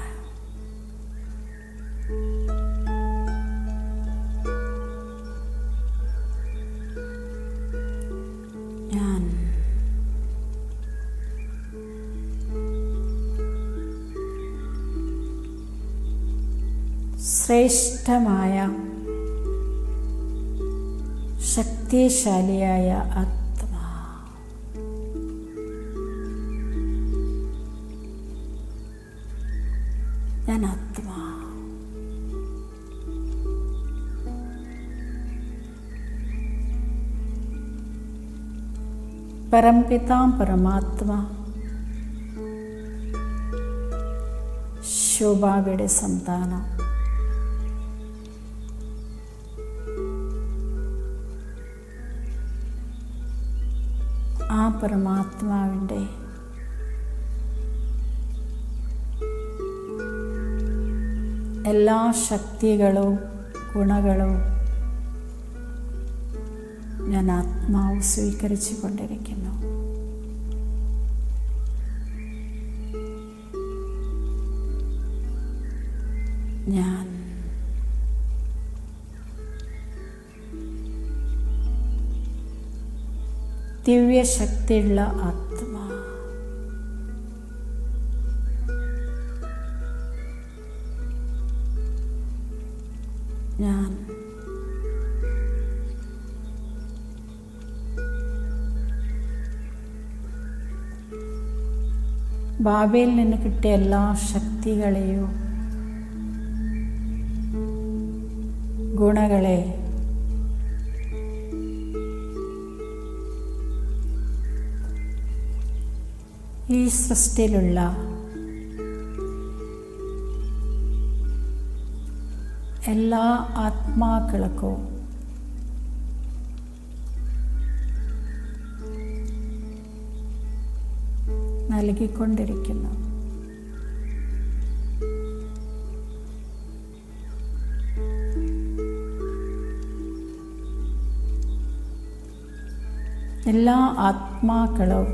ഞാൻ ശ്രേഷ്ഠമായ ശക്തിശാലിയായ ആത്മാ. ഞാൻ ആത്മാ. പരംപിത പരമാത്മാ ശിവബാബയുടെ സന്താനം. ആ പരമാത്മാവിൻ്റെ എല്ലാ ശക്തികളും ഗുണങ്ങളും ഞാൻ ആത്മാവ് സ്വീകരിച്ചു കൊണ്ടിരിക്കുന്നു. ഞാൻ ദിവ്യശക്തിയുള്ള ആത്മാ. ഞാൻ ബാബയിൽ നിന്ന് കിട്ടിയ എല്ലാ ശക്തികളെയും ഗുണങ്ങളെ ഈ സൃഷ്ടിയിലുള്ള എല്ലാ ആത്മാക്കൾക്കും നൽകിക്കൊണ്ടിരിക്കുന്നു. എല്ലാ ആത്മാക്കളും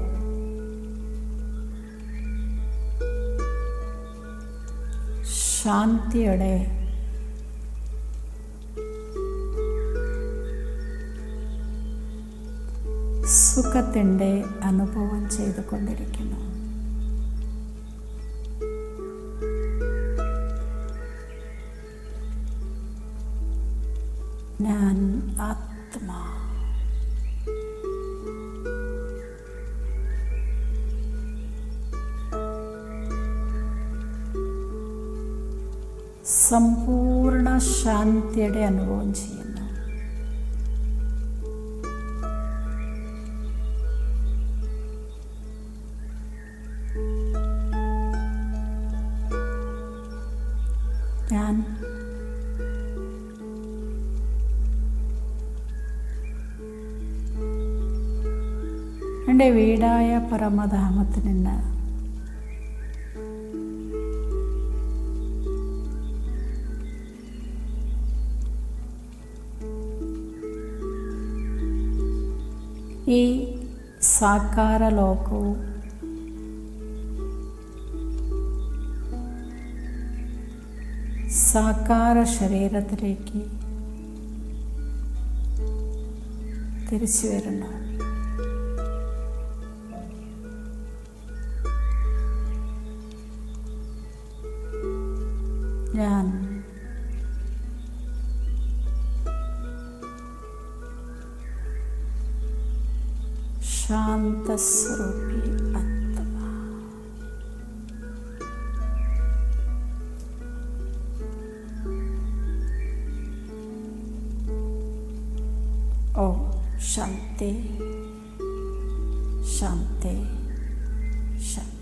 ശാന്തിയുടെ സുഖത്തിൻ്റെ അനുഭവം ചെയ്തുകൊണ്ടിരിക്കുന്നു. ഞാൻ ആത്മാ. സമ്പൂർണ്ണ ശാന്തിയുടെ അനുഭവം ചെയ്യുന്നു. ഞാൻ എൻ്റെ വീടായ പരമധാമത്തിൽ നിന്ന് ഈ സാകാര ലോകവും സാകാര ശരീരത്തിലേക്ക് തിരിച്ചു വരുന്നു. ഞാൻ ശാന്തസ്വരൂപി ആത്മാ. ഓ ശാന്തി ശാന്തി ശാന്തി.